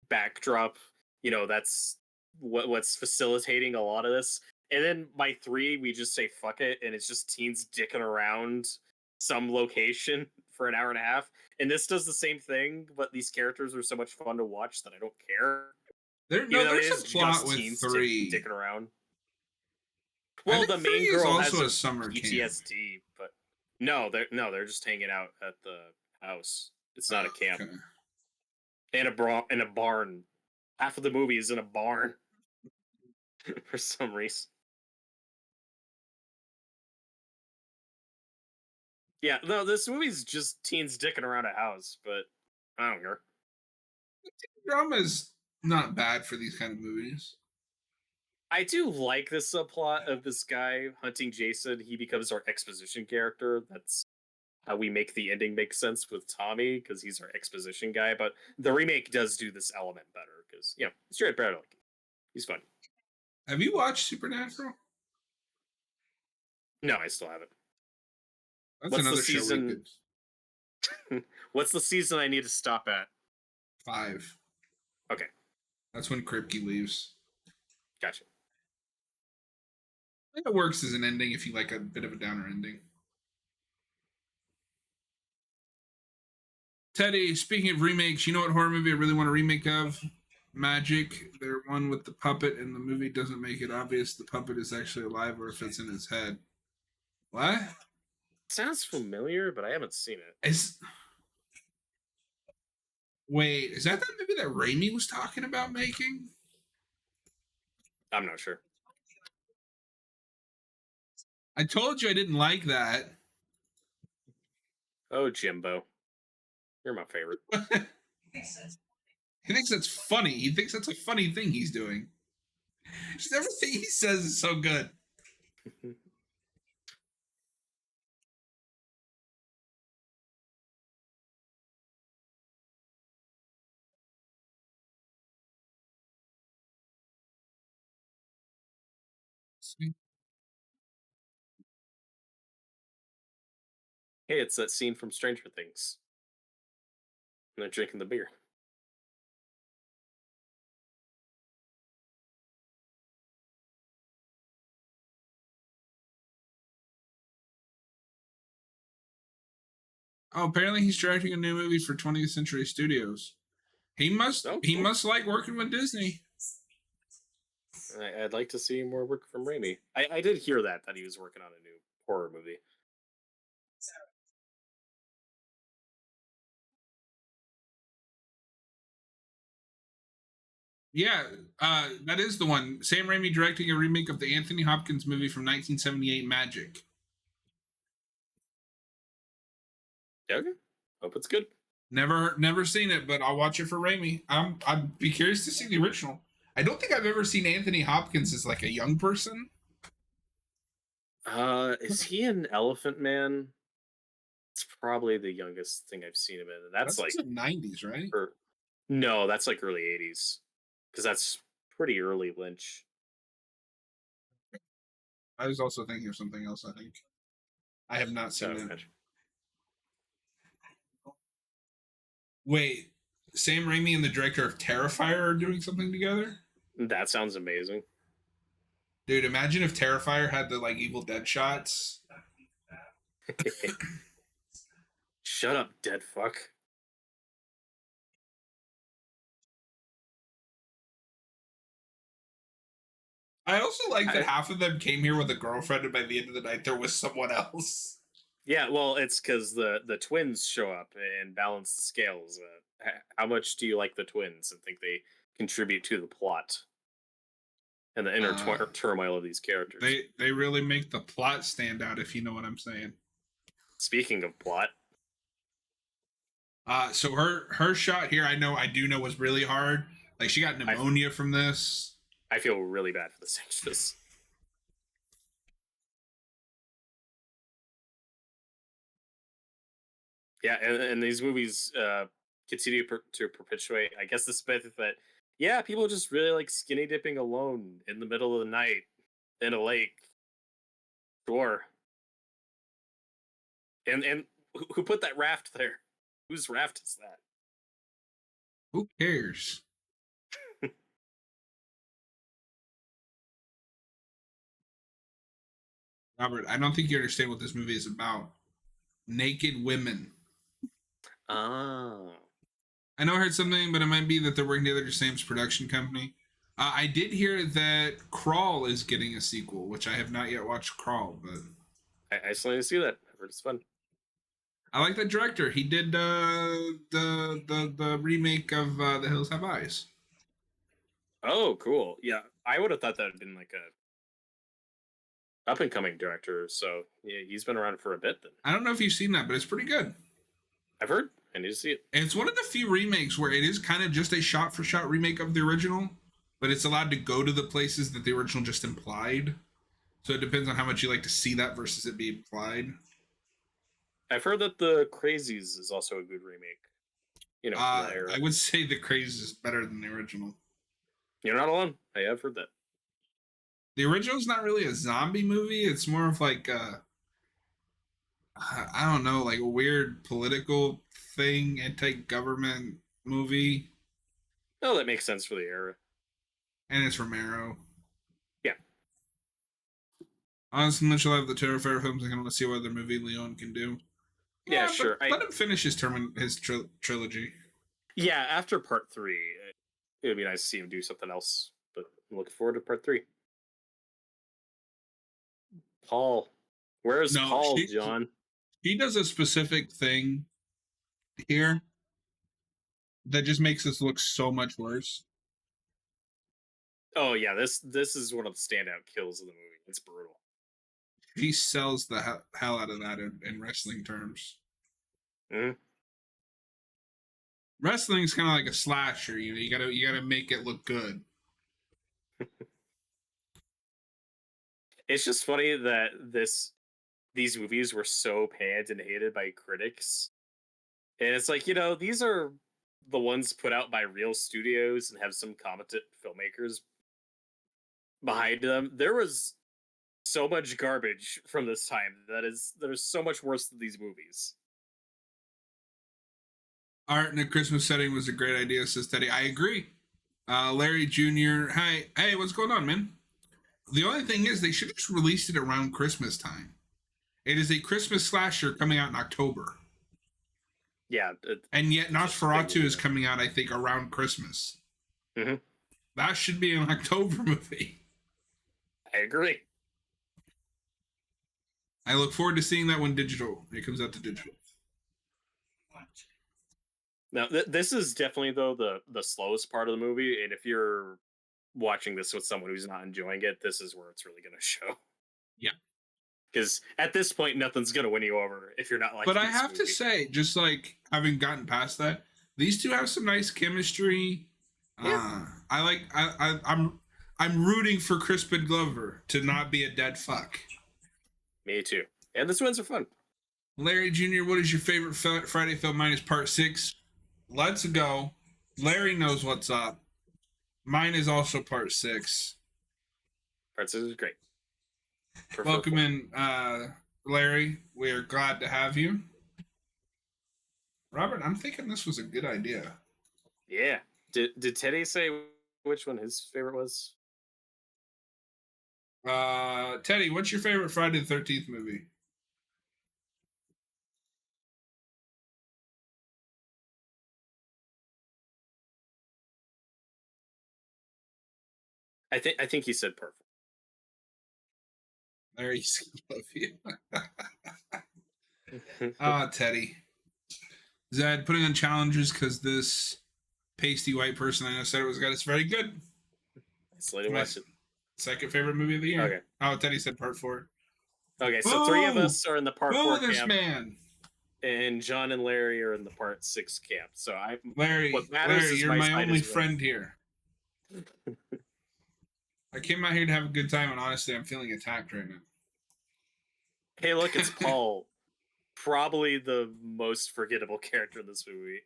backdrop. That's what's facilitating a lot of this. And then by 3, we just say fuck it, and it's just teens dicking around some location for an hour and a half. And this does the same thing, but these characters are so much fun to watch that I don't care. There's a plot with 3 dicking around. Well, the main girl has a summer PTSD, camp. But they're just hanging out at the house. It's not a camp. Okay. In a barn. Half of the movie is in a barn for some reason. Yeah, no, this movie's just teens dicking around a house, but I don't care. Drama's not bad for these kind of movies. I do like the subplot of this guy hunting Jason. He becomes our exposition character. That's how we make the ending make sense with Tommy, because he's our exposition guy. But the remake does do this element better, because, it's Jared Bradley. He's fun. Have you watched Supernatural? No, I still haven't. That's another season. What's the season I need to stop at? 5. Okay. That's when Kripke leaves. Gotcha. I think it works as an ending if you like a bit of a downer ending. Teddy, speaking of remakes, you know what horror movie I really want a remake of? Magic. Their one with the puppet in the movie doesn't make it obvious the puppet is actually alive or if it's in his head. What? Sounds familiar, but I haven't seen it. Wait, is that movie that Raimi was talking about making? I'm not sure. I told you I didn't like that. Oh, Jimbo. You're my favorite. He thinks that's funny. He thinks that's a funny thing he's doing. Just everything he says is so good. Hey, it's that scene from Stranger Things. And they're drinking the beer. Oh, apparently he's directing a new movie for 20th Century Studios. He must Oh, he cool. must like working with Disney. I'd like to see more work from Raimi. I did hear that he was working on a new horror movie. Yeah, that is the one. Sam Raimi directing a remake of the Anthony Hopkins movie from 1978, Magic. Yeah, okay. Hope it's good. Never seen it, but I'll watch it for Raimi. I'd be curious to see the original. I don't think I've ever seen Anthony Hopkins as like a young person. Is he an Elephant Man? It's probably the youngest thing I've seen him in. And that's like the 90s, right? no, that's like early 80s. Because that's pretty early Lynch. I was also thinking of something else, I think. I have not seen it. Wait, Sam Raimi and the director of Terrifier are doing something together? That sounds amazing. Dude, imagine if Terrifier had the like Evil Dead shots. Shut up, dead fuck. I also like that half of them came here with a girlfriend, and by the end of the night, there was someone else. Yeah, well, it's because the twins show up and balance the scales. How much do you like the twins and think they contribute to the plot and the inner turmoil of these characters? They really make the plot stand out, if you know what I'm saying. Speaking of plot, so her shot here, I do know was really hard. Like she got pneumonia from this. I feel really bad for the actress. Yeah, and these movies continue to perpetuate, I guess, this myth that, yeah, people just really like skinny dipping alone in the middle of the night in a lake. Sure. And who put that raft there? Whose raft is that? Who cares? Robert, I don't think you understand what this movie is about. Naked women. Oh. I know I heard something, but it might be that they're working together to Sam's production company. I did hear that Crawl is getting a sequel, which I have not yet watched Crawl, but I still need to see that. I've heard it's fun. I like the director. He did the remake of The Hills Have Eyes. Oh, cool. Yeah, I would have thought that had been like a up and coming director. So yeah, he's been around for a bit then. I don't know if you've seen that, but it's pretty good. I've heard. I need to see it. And it's one of the few remakes where it is kind of just a shot for shot remake of the original, but it's allowed to go to the places that the original just implied. So it depends on how much you like to see that versus it be implied. I've heard that The Crazies is also a good remake. You know, I would say The Crazies is better than the original. You're not alone. I have heard that. The original is not really a zombie movie. It's more of like I don't know, like a weird political thing, anti-government movie. Oh, that makes sense for the era. And it's Romero. Yeah. Honestly, much I love the Terrifier films. I kind of want to see what other movie Leon can do. Yeah, sure. Let him finish his trilogy. Yeah, after part 3, it would be nice to see him do something else. But I'm looking forward to part 3. Paul. Where's Paul, John? He does a specific thing here that just makes this look so much worse. Oh yeah, this is one of the standout kills of the movie. It's brutal. He sells the hell out of that in wrestling terms. Mm-hmm. Wrestling's kind of like a slasher. You gotta make it look good. It's just funny that these movies were so panned and hated by critics. And it's like, these are the ones put out by real studios and have some competent filmmakers behind them. There was so much garbage from this time that is so much worse than these movies. Art in a Christmas setting was a great idea, says Teddy. I agree. Larry Jr. Hey, what's going on, man? The only thing is, they should have just released it around Christmas time. It is a Christmas slasher coming out in October. Yeah. And yet Nosferatu is coming out, I think, around Christmas. Mm-hmm. That should be an October movie. I agree. I look forward to seeing that when it comes out to digital. Now, this is definitely, though, the slowest part of the movie. And if you're watching this with someone who's not enjoying it, this is where it's really going to show. Yeah. Because at this point, nothing's going to win you over if you're not like. But I have to say, just like having gotten past that, these two have some nice chemistry. Yeah. I'm rooting for Crispin Glover to not be a dead fuck. Me too. And the twins are fun. Larry Jr., what is your favorite Friday film? Mine is Part 6. Let's go. Larry knows what's up. Mine is also Part 6. Part 6 is great. Welcome in, Larry. We are glad to have you. Robert, I'm thinking this was a good idea. Yeah. Did Teddy say which one his favorite was? Teddy, what's your favorite Friday the 13th movie? I think he said perfect. Larry, love you. Teddy. Zed, putting on challenges because this pasty white person I know said it was good. It's very good. I watched it. Second favorite movie of the year. Okay. Oh, Teddy said Part 4. Okay, so 3 of us are in the Part 4 this camp. Man. And John and Larry are in the Part 6 camp. So Larry, you're my only friend here. I came out here to have a good time, and honestly, I'm feeling attacked right now. Hey, look, it's Paul. Probably the most forgettable character in this movie.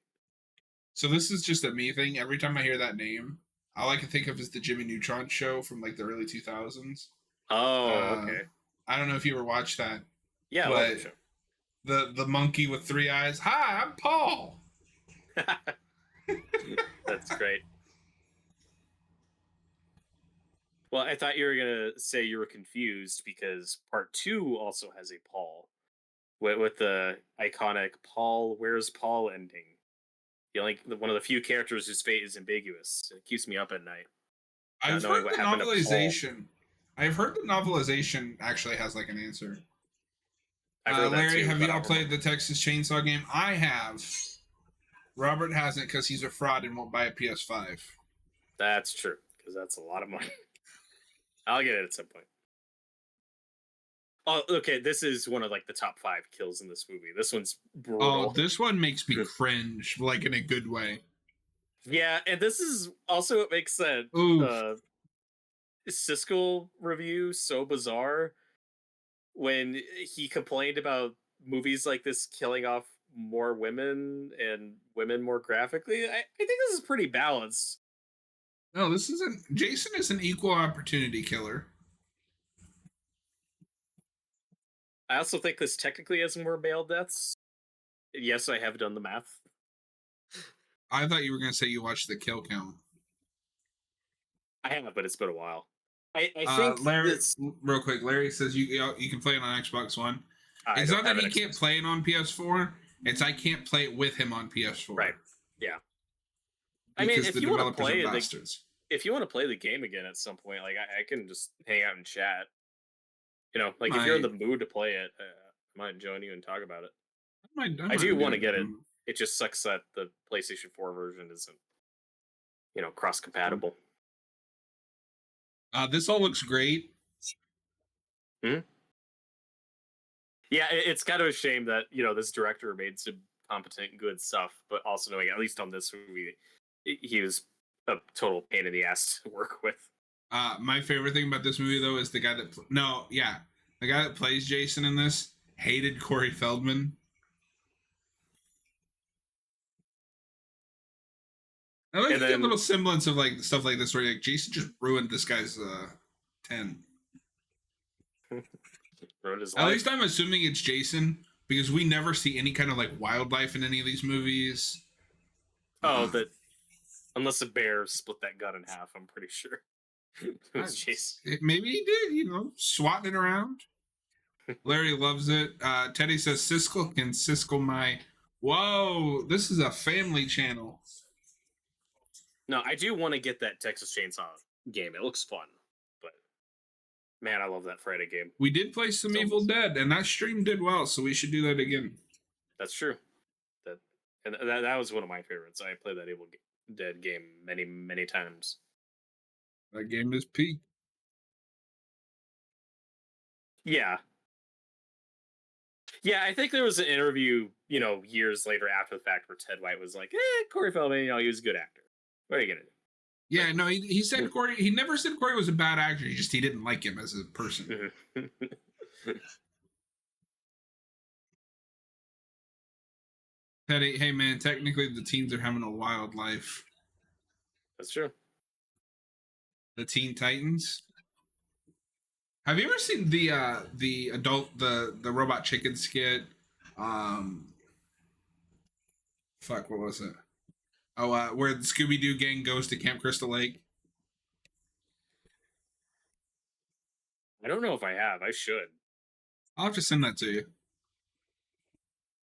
So this is just a me thing. Every time I hear that name, all I can think of is the Jimmy Neutron show from like the early 2000s. Oh, okay. I don't know if you ever watched that. Yeah, I love the show. The monkey with 3 eyes. Hi, I'm Paul. That's great. Well, I thought you were going to say you were confused because Part 2 also has a Paul with the iconic Paul, where's Paul ending. One of the few characters whose fate is ambiguous. It keeps me up at night. I've heard the novelization. I've heard the novelization actually has like an answer. Larry, have you all played the Texas Chainsaw game? I have. Robert hasn't because he's a fraud and won't buy a PS5. That's true, because that's a lot of money. I'll get it at some point. Oh, okay. This is one of like the top 5 kills in this movie. This one's brutal. Oh, this one makes me cringe, like in a good way. Yeah, and this is also what makes that Siskel review so bizarre when he complained about movies like this killing off more women and women more graphically. I think this is pretty balanced. No, Jason is an equal opportunity killer. I also think this technically has more male deaths. Yes, I have done the math. I thought you were going to say you watched the kill count. I have, but it's been a while. I think Larry, real quick, Larry says you can play it on Xbox One. It's not that he can't play it on PS4. It's I can't play it with him on PS4. Right. Yeah. I mean, if you want to play the game again at some point, like I can just hang out and chat. Like if you're in the mood to play it, I might join you and talk about it. I do want to get it. It just sucks that the PlayStation 4 version isn't, cross-compatible. This all looks great. Hmm? Yeah, it's kind of a shame that, this director made some competent, good stuff, but also knowing, at least on this movie, he was a total pain in the ass to work with. My favorite thing about this movie, though, is the guy that plays Jason in this hated Corey Feldman. I like to get a little semblance of like stuff like this where like Jason just ruined this guy's 10. Ruined his At life. least I'm assuming it's Jason because we never see any kind of like wildlife in any of these movies. Oh, that unless a bear split that gun in half, I'm pretty sure. It was Jason. Maybe he did, swatting it around. Larry loves it. Teddy says Siskel can Siskel my. Whoa, this is a family channel. No, I do want to get that Texas Chainsaw game. It looks fun, but man, I love that Friday game. We did play some Evil Dead, and that stream did well, so we should do that again. That's true. That was one of my favorites. I played that Evil Dead game many, many times. That game is peak. Yeah. Yeah, I think there was an interview, years later after the fact where Ted White was like, Corey Feldman, he was a good actor. What are you going to do? Yeah, no, he said Corey, he never said Corey was a bad actor. He didn't like him as a person. Teddy, hey man, technically the teens are having a wild life. That's true. The Teen Titans. Have you ever seen the adult the Robot Chicken skit? Fuck, what was it? Oh, where the Scooby Doo gang goes to Camp Crystal Lake. I don't know if I have. I should. I'll have to send that to you.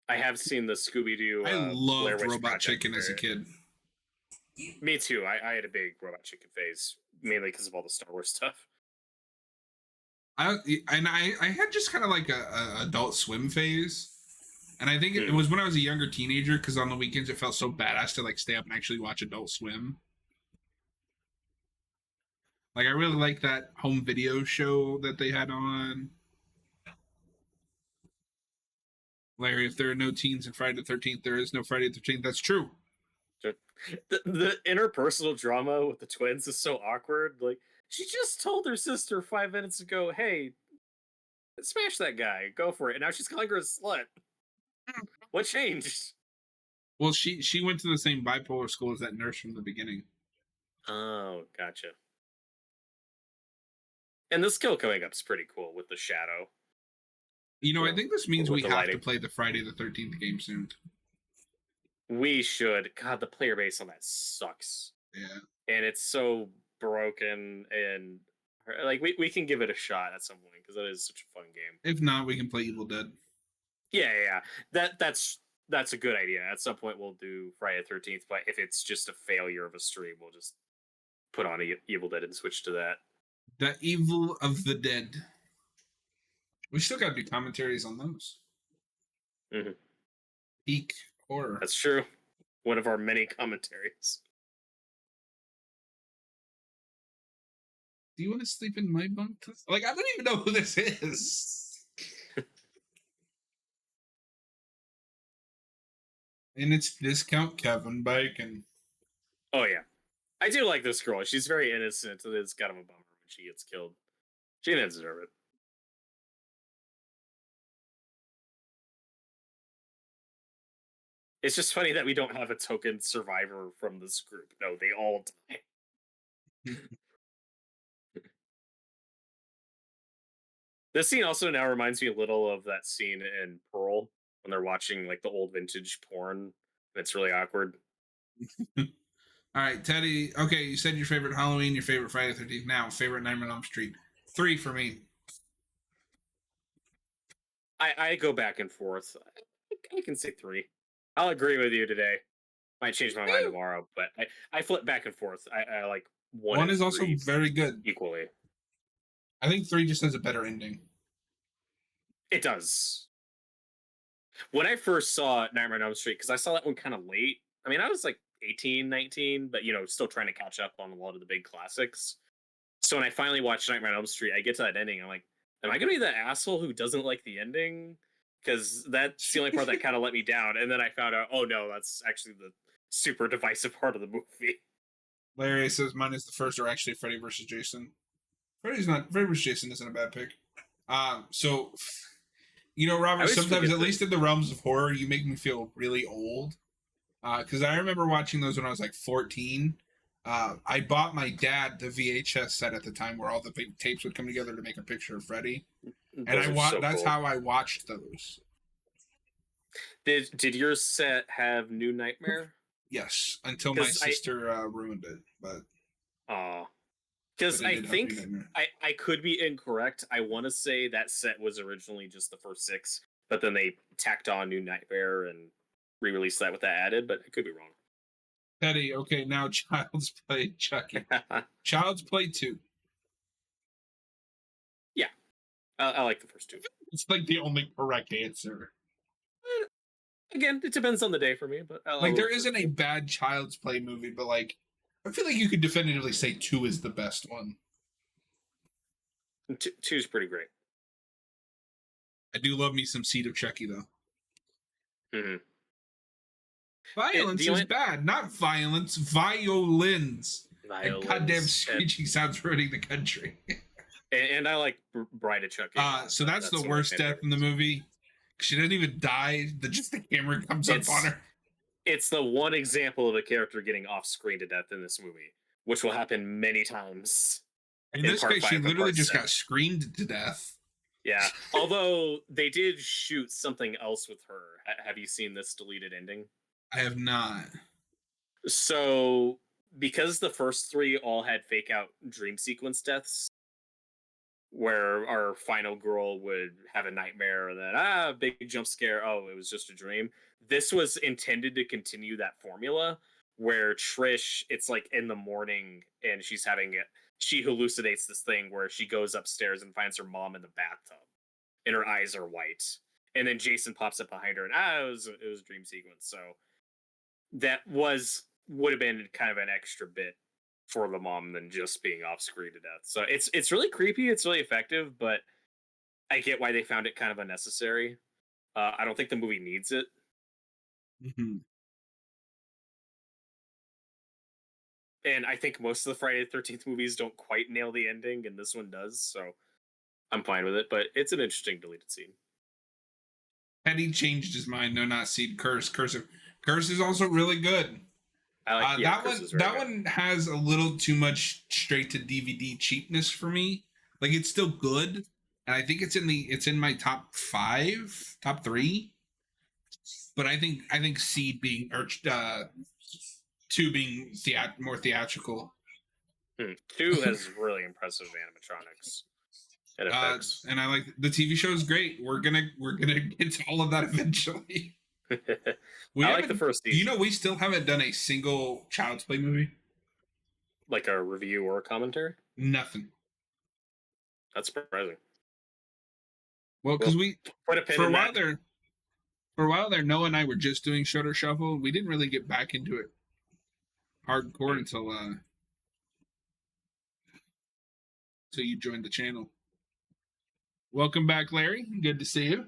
I have seen the Scooby Doo. I loved Robot Chicken as a kid. Me too. I had a big Robot Chicken phase, mainly because of all the Star Wars stuff. I had just kind of like a Adult Swim phase, and I think it was when I was a younger teenager because on the weekends it felt so badass to like stay up and actually watch Adult Swim. Like I really like that home video show that they had on. Larry, if there are no teens in Friday the 13th, there is no Friday the 13th. That's true. The interpersonal drama with the twins is so awkward. Like, she just told her sister 5 minutes ago, hey, smash that guy, go for it. And now she's calling her a slut. What changed? Well, she went to the same bipolar school as that nurse from the beginning. Oh, gotcha. And the skill coming up is pretty cool with the shadow. I think this means we have to lighting. play the Friday the 13th game soon. We should. God, the player base on that sucks. Yeah. And it's so broken, and like we can give it a shot at some point because that is such a fun game. If not, we can play Evil Dead. Yeah. That's a good idea. At some point, we'll do Friday the 13th. But if it's just a failure of a stream, we'll just put on Evil Dead and switch to that. The Evil of the Dead. We still got to do commentaries on those. Mm-hmm. Peak horror. That's true. One of our many commentaries. Do you want to sleep in my bunk? Like, I don't even know who this is. And it's Discount Kevin Bacon. Oh, yeah. I do like this girl. She's very innocent. It's kind of a bummer when she gets killed. She didn't deserve it. It's just funny that we don't have a token survivor from this group. No, they all die. This scene also now reminds me a little of that scene in Pearl when they're watching like the old vintage porn. And it's really awkward. All right, Teddy. Okay, you said your favorite Halloween, your favorite Friday the 13th. Now, favorite Nightmare on Elm Street. 3 for me. I go back and forth. I can say 3. I'll agree with you today. Might change my mind tomorrow, but I flip back and forth. I like 1. 1 is also very good. Equally. I think 3 just has a better ending. It does. When I first saw Nightmare on Elm Street, because I saw that one kind of late. I mean, I was like 18, 19, but still trying to catch up on a lot of the big classics. So when I finally watched Nightmare on Elm Street, I get to that ending. I'm like, am I going to be that asshole who doesn't like the ending? Because that's the only part that kind of let me down. And then I found out, oh no, that's actually the super divisive part of the movie. Larry says mine is the first, or actually Freddy versus Jason. Freddy versus Jason isn't a bad pick. So, Robert, sometimes at least in the realms of horror, you make me feel really old. Because I remember watching those when I was like 14. I bought my dad the VHS set at the time where all the tapes would come together to make a picture of Freddy, and Those are so that's cool. how I watched those. Did your set have New Nightmare? Yes, until my 'Cause sister ruined it. But because it I did have think New Nightmare. I could be incorrect. I want to say that set was originally just the first 6, but then they tacked on New Nightmare and re-released that with that added. But I could be wrong. Teddy, okay, now Child's Play Chucky. Child's Play 2. Yeah, I like the first 2. It's like the only correct answer. Again, it depends on the day for me, but Like there isn't a bad Child's Play movie, but like I feel like you could definitively say 2 is the best one. 2 is pretty great. I do love me some Seed of Chucky though. Mm-hmm. Violence is bad, not violence. Violins. Violence. Goddamn screeching sounds ruining the country. And I like Bride of Chucky. So that's the worst death in the movie. She doesn't even die. Just the camera comes up on her. It's the one example of a character getting off screen to death in this movie, which will happen many times. In this case, she literally just got screamed to death. Yeah. Although they did shoot something else with her. Have you seen this deleted ending? I have not. So, because the first 3 all had fake out dream sequence deaths, where our final girl would have a nightmare and then big jump scare, oh, it was just a dream. This was intended to continue that formula where Trish, it's like in the morning and she hallucinates this thing where she goes upstairs and finds her mom in the bathtub and her eyes are white, and then Jason pops up behind her and it was a dream sequence. So that would have been kind of an extra bit for the mom than just being off screen to death. So it's really creepy. It's really effective, but I get why they found it kind of unnecessary. I don't think the movie needs it. Mm-hmm. And I think most of the Friday the 13th movies don't quite nail the ending, and this one does. So I'm fine with it, but it's an interesting deleted scene. Eddie changed his mind. No, not Seed. Curse. Curse is also really good. I like that one has a little too much straight to DVD cheapness for me. Like it's still good, and I think it's in my top 3. But I think Seed being 2 being more theatrical. 2 has really impressive animatronics and effects. And I like the TV show is great. We're gonna get to all of that eventually. I like the first season. You know, we still haven't done a single Child's Play movie. Like a review or a commentary? Nothing. That's surprising. Well, because we put a pin for in a while that. there, Noah and I were just doing Shutter Shuffle. We didn't really get back into it hardcore until you joined the channel. Welcome back, Larry. Good to see you.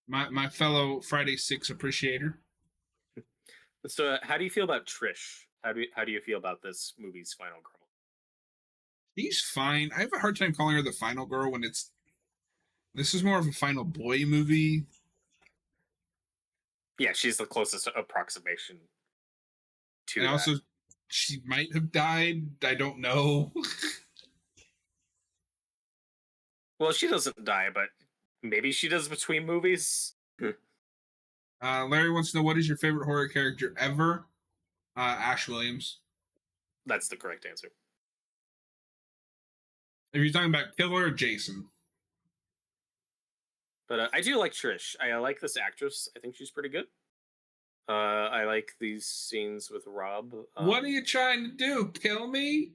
My fellow Friday 6 appreciator. So, how do you feel about Trish? How do you feel about this movie's final girl? She's fine. I have a hard time calling her the final girl when this is more of a final boy movie. Yeah, she's the closest approximation to and that. Also, she might have died. I don't know. Well, she doesn't die, but maybe she does between movies. Larry wants to know, what is your favorite horror character ever? Ash Williams. That's the correct answer. If you're talking about killer or Jason. But I do like Trish. I like this actress. I think she's pretty good. I like these scenes with Rob. What are you trying to do? Kill me?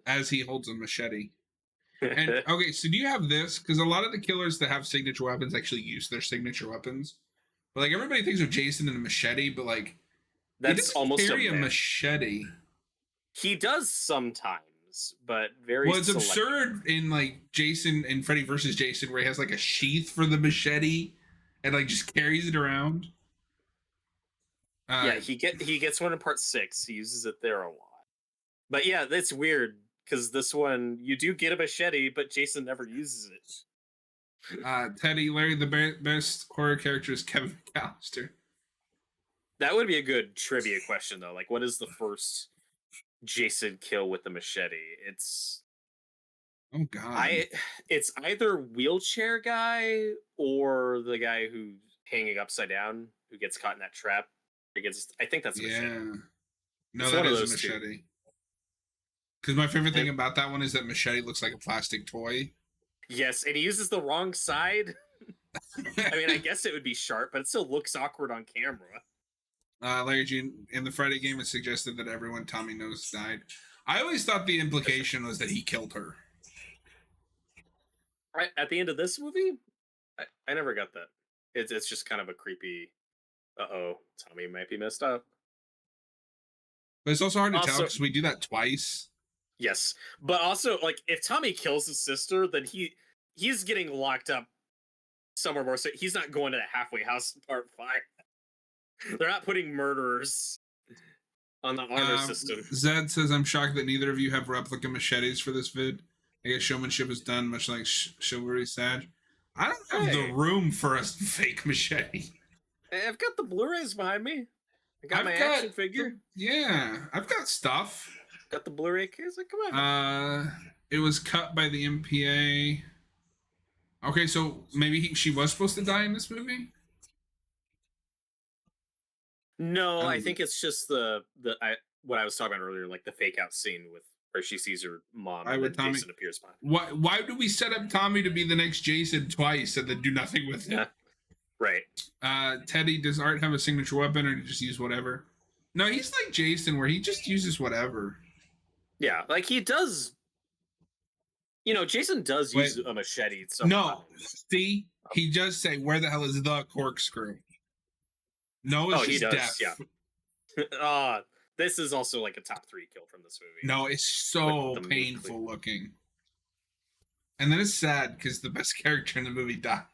As he holds a machete. And okay, so do you have this? Because a lot of the killers that have signature weapons actually use their signature weapons. But like everybody thinks of Jason and a machete, but like that's almost carry a machete. He does sometimes, but very. Well, it's absurd in like Jason and Freddy versus Jason, where he has like a sheath for the machete and like just carries it around. Yeah, he gets one in part 6. He uses it there a lot. But yeah, that's weird. Because this one, you do get a machete, but Jason never uses it. Teddy, Larry, the best horror character is Kevin McAllister. That would be a good trivia question, though. Like, what is the first Jason kill with the machete? Oh God. It's either wheelchair guy or the guy who's hanging upside down who gets caught in that trap. I think that's a machete. Yeah. No, It's that one of is a those two. machete. Because my favorite thing And- about that one is that machete looks like a plastic toy. Yes, and he uses the wrong side. I mean, I guess it would be sharp, but it still looks awkward on camera. Larry Jean, in the Friday game, it suggested that everyone Tommy knows died. I always thought the implication was that he killed her. Right at the end of this movie, I never got that. It's just kind of a creepy. Tommy might be messed up. But it's also hard to tell Also- because we do that twice. Yes, but also like if Tommy kills his sister, then he's getting locked up somewhere more. So he's not going to the halfway house in part 5. They're not putting murderers on the honor system. Zed says, I'm shocked that neither of you have replica machetes for this vid. I guess showmanship is done, much like chivalry Sag. I don't have the room for a fake machete. I've got the Blu-rays behind me. I got my action figure. Yeah, I've got stuff. Got the Blu-ray case. Like, come on. It was cut by the MPA. Okay, so maybe she was supposed to die in this movie? No, I think it's just what I was talking about earlier, like the fake out scene with where she sees her mom and then Tommy. Jason appears behind. Why do we set up Tommy to be the next Jason twice and then do nothing with it? Yeah. Right. Teddy, does Art have a signature weapon or just use whatever? No, he's like Jason where he just uses whatever. Yeah, like he does. Jason does use a machete. No, see, he does say, "Where the hell is the corkscrew?" No, it's just death. Yeah. This is also like a top 3 kill from this movie. No, it's so painful looking, and then it's sad because the best character in the movie died.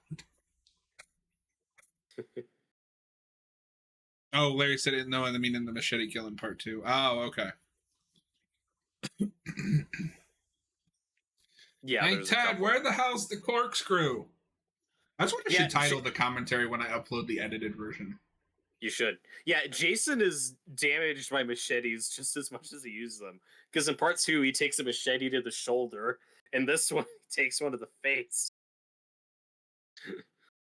Oh, Larry said it. No, I mean in the machete kill in part 2. Oh, okay. Yeah. Hey, Ted, where the hell's the corkscrew? That's what I should title the commentary when I upload the edited version. You should. Yeah, Jason is damaged by machetes just as much as he uses them. Because in part 2, he takes a machete to the shoulder, and this one he takes one to the face.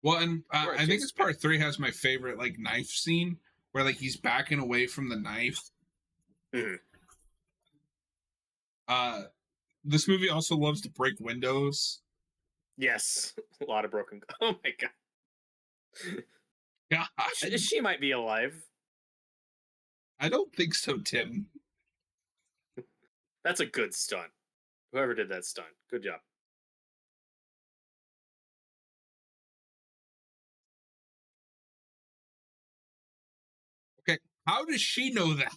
Well, and I think it's part 3 has my favorite like knife scene where like he's backing away from the knife. Mm-hmm. This movie also loves to break windows. Yes, a lot of broken. Oh my god. Yeah, she might be alive. I don't think so, Tim. That's a good stunt. Whoever did that stunt, good job. Okay, how does she know that?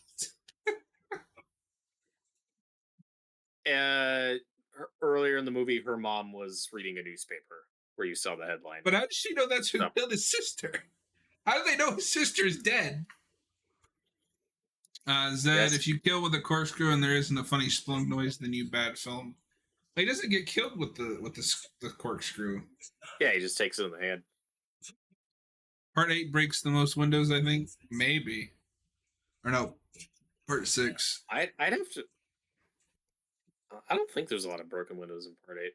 Earlier in the movie, her mom was reading a newspaper where you saw the headline. But how does she know that's who killed his sister? How do they know his sister's dead? Zed, yes. If you kill with a corkscrew and there isn't a funny splunk noise, then you bad film. He doesn't get killed with the corkscrew. Yeah, he just takes it in the hand. Part 8 breaks the most windows, I think. Maybe. Or no, part 6. I'd have to. I don't think there's a lot of broken windows in part 8.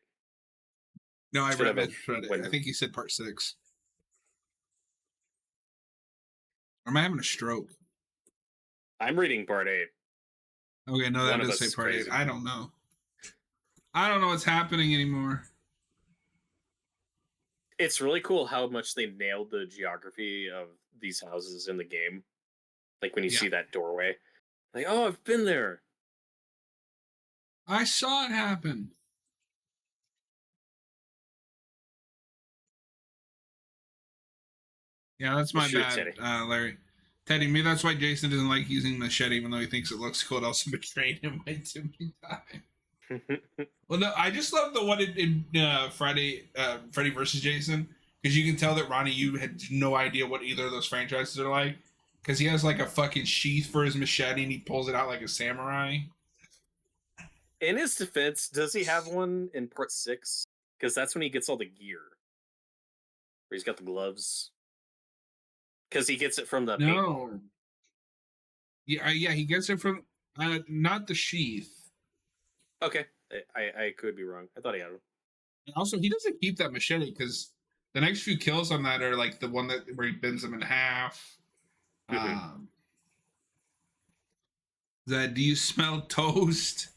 No, I read it. I think he said part 6. Or am I having a stroke? I'm reading part 8. Okay, no, that does say part 8. I don't know. I don't know what's happening anymore. It's really cool how much they nailed the geography of these houses in the game. Like when you see that doorway. Like, oh, I've been there. I saw it happen. Yeah, that's my bad, Larry. Teddy, maybe that's why Jason doesn't like using machete, even though he thinks it looks cool. It also betrayed him way too many times. Well, no, I just love the one in Freddy versus Jason, because you can tell that Ronnie, you had no idea what either of those franchises are like, because he has like a fucking sheath for his machete and he pulls it out like a samurai. In his defense, does he have one in part 6? Because that's when he gets all the gear. Where he's got the gloves. Because he gets it from the paintball. Yeah, he gets it from not the sheath. Okay, I could be wrong. I thought he had them. And also, he doesn't keep that machete because the next few kills on that are like the one that where he bends him in half. Um, do you smell toast?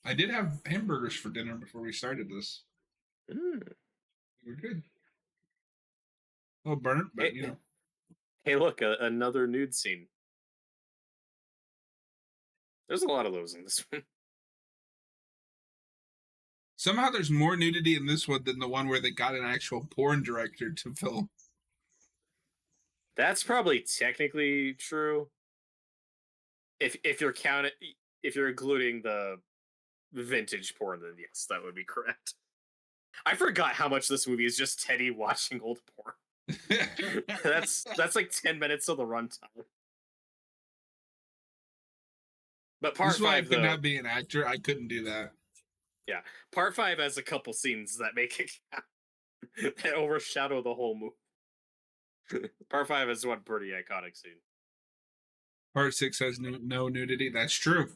I did have hamburgers for dinner before we started this. Mm. They were good. A little burnt, but you know. Hey, look, another nude scene. There's a lot of those in this one. Somehow there's more nudity in this one than the one where they got an actual porn director to film. That's probably technically true. If you're if you're including the vintage porn, then yes, that would be correct. I forgot how much this movie is just Teddy watching old porn. That's like 10 minutes of the runtime. But part This is why I 5 could though, not be an actor. I couldn't do that. yeah, part 5 has a couple scenes that make it that overshadow the whole movie. Part 5 is one pretty iconic scene. Part 6 has no nudity. That's true.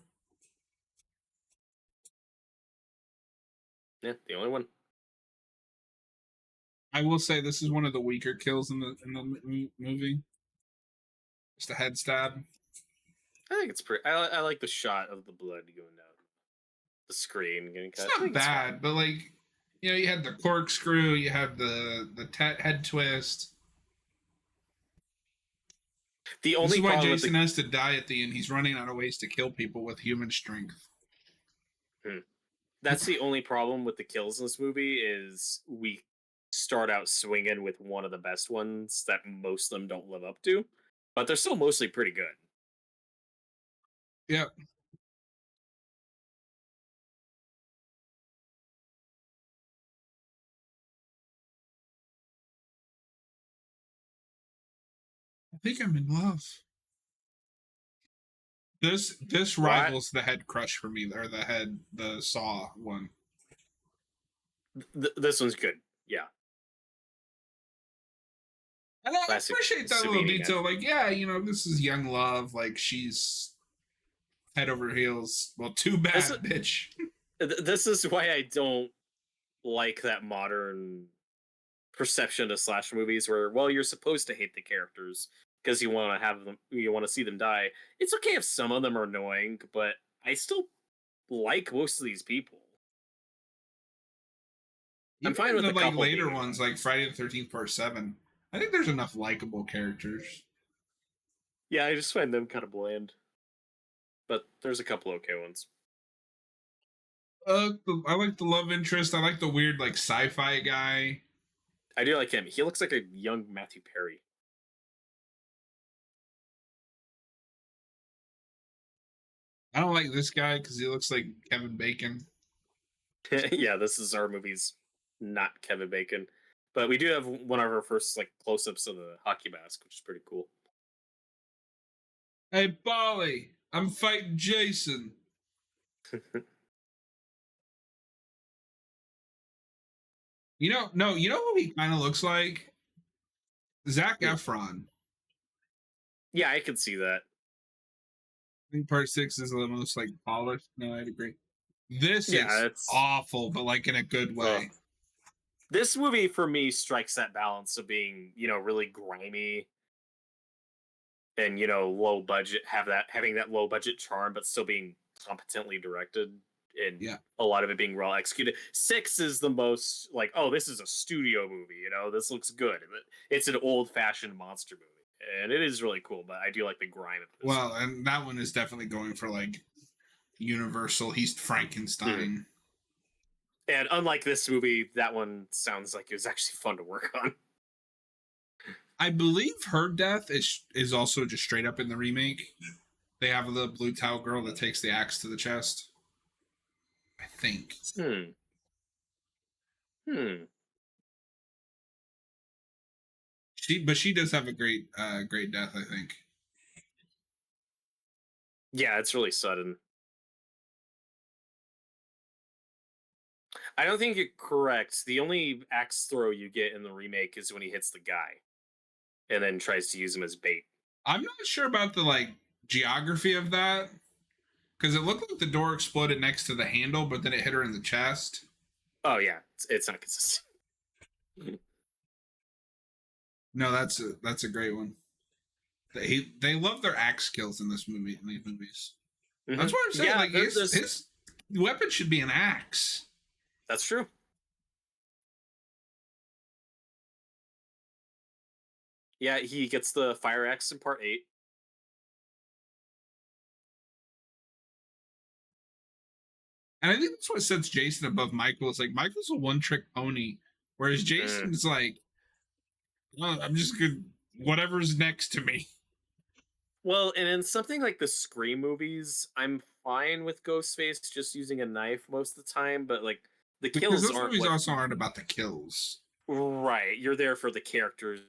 Yeah, the only one. I will say this is one of the weaker kills in the movie. Just a head stab. I think it's pretty. I like the shot of the blood going down the screen getting cut. It's not bad, but like, you know, you had the corkscrew, you have the head twist. The This only is why problem Jason has to die at the end. He's running out of ways to kill people with human strength. That's the only problem with the kills in this movie is we start out swinging with one of the best ones that most of them don't live up to, but they're still mostly pretty good. Yep. I think I'm in love. This rivals the head crush for me, or the saw one. This one's good. Yeah. And I Classic appreciate that little Savini detail. Like, yeah, you know, this is young love. Like, she's head over heels. Well, too bad, bitch. This is why I don't like that modern perception of slasher movies where, well, you're supposed to hate the characters because you want to have them, you want to see them die. It's okay if some of them are annoying, but I still like most of these people. I'm fine with the like couple later being ones, like Friday the 13th Part 7. I think there's enough likable characters. Yeah, I just find them kind of bland. But there's a couple okay ones. I like the love interest. I like the weird, like, sci-fi guy. I do like him. He looks like a young Matthew Perry. I don't like this guy because he looks like Kevin Bacon. Yeah, this is our movie's not Kevin Bacon. But we do have one of our first like close-ups of the hockey mask, which is pretty cool. Hey, Bolly, I'm fighting Jason. You know who he kind of looks like? Zac Efron. Yeah, I can see that. I think Part 6 is the most, like, polished. No, I'd agree. This is it's awful, but, like, in a good way. This movie, for me, strikes that balance of being, you know, really grimy and, you know, low budget, having that low budget charm, but still being competently directed and a lot of it being well executed. 6 is the most, like, oh, this is a studio movie, you know, this looks good. It's an old-fashioned monster movie. And it is really cool, but I do like the grime of this. Well, and that one is definitely going for, like, Universal. He's Frankenstein. And unlike this movie, that one sounds like it was actually fun to work on. I believe her death is also just straight up in the remake. They have the blue towel girl that takes the axe to the chest. I think. She does have a great death, I think. Yeah, it's really sudden. I don't think you're correct. The only axe throw you get in the remake is when he hits the guy and then tries to use him as bait. I'm not sure about the like geography of that because it looked like the door exploded next to the handle, but then it hit her in the chest. Oh yeah, it's not consistent. No, that's a great one. They love their axe skills in this movie in these movies. That's what I'm saying. Yeah, Like his weapon should be an axe. That's true. Yeah, he gets the fire axe in part 8. And I think that's what sets Jason above Michael. It's like Michael's a one-trick pony, whereas Jason's like, oh, I'm just good. Whatever's next to me. Well, and in something like the Scream movies, I'm fine with Ghostface just using a knife most of the time, but like the Because kills those aren't movies also aren't about the kills. right. You're there for the characters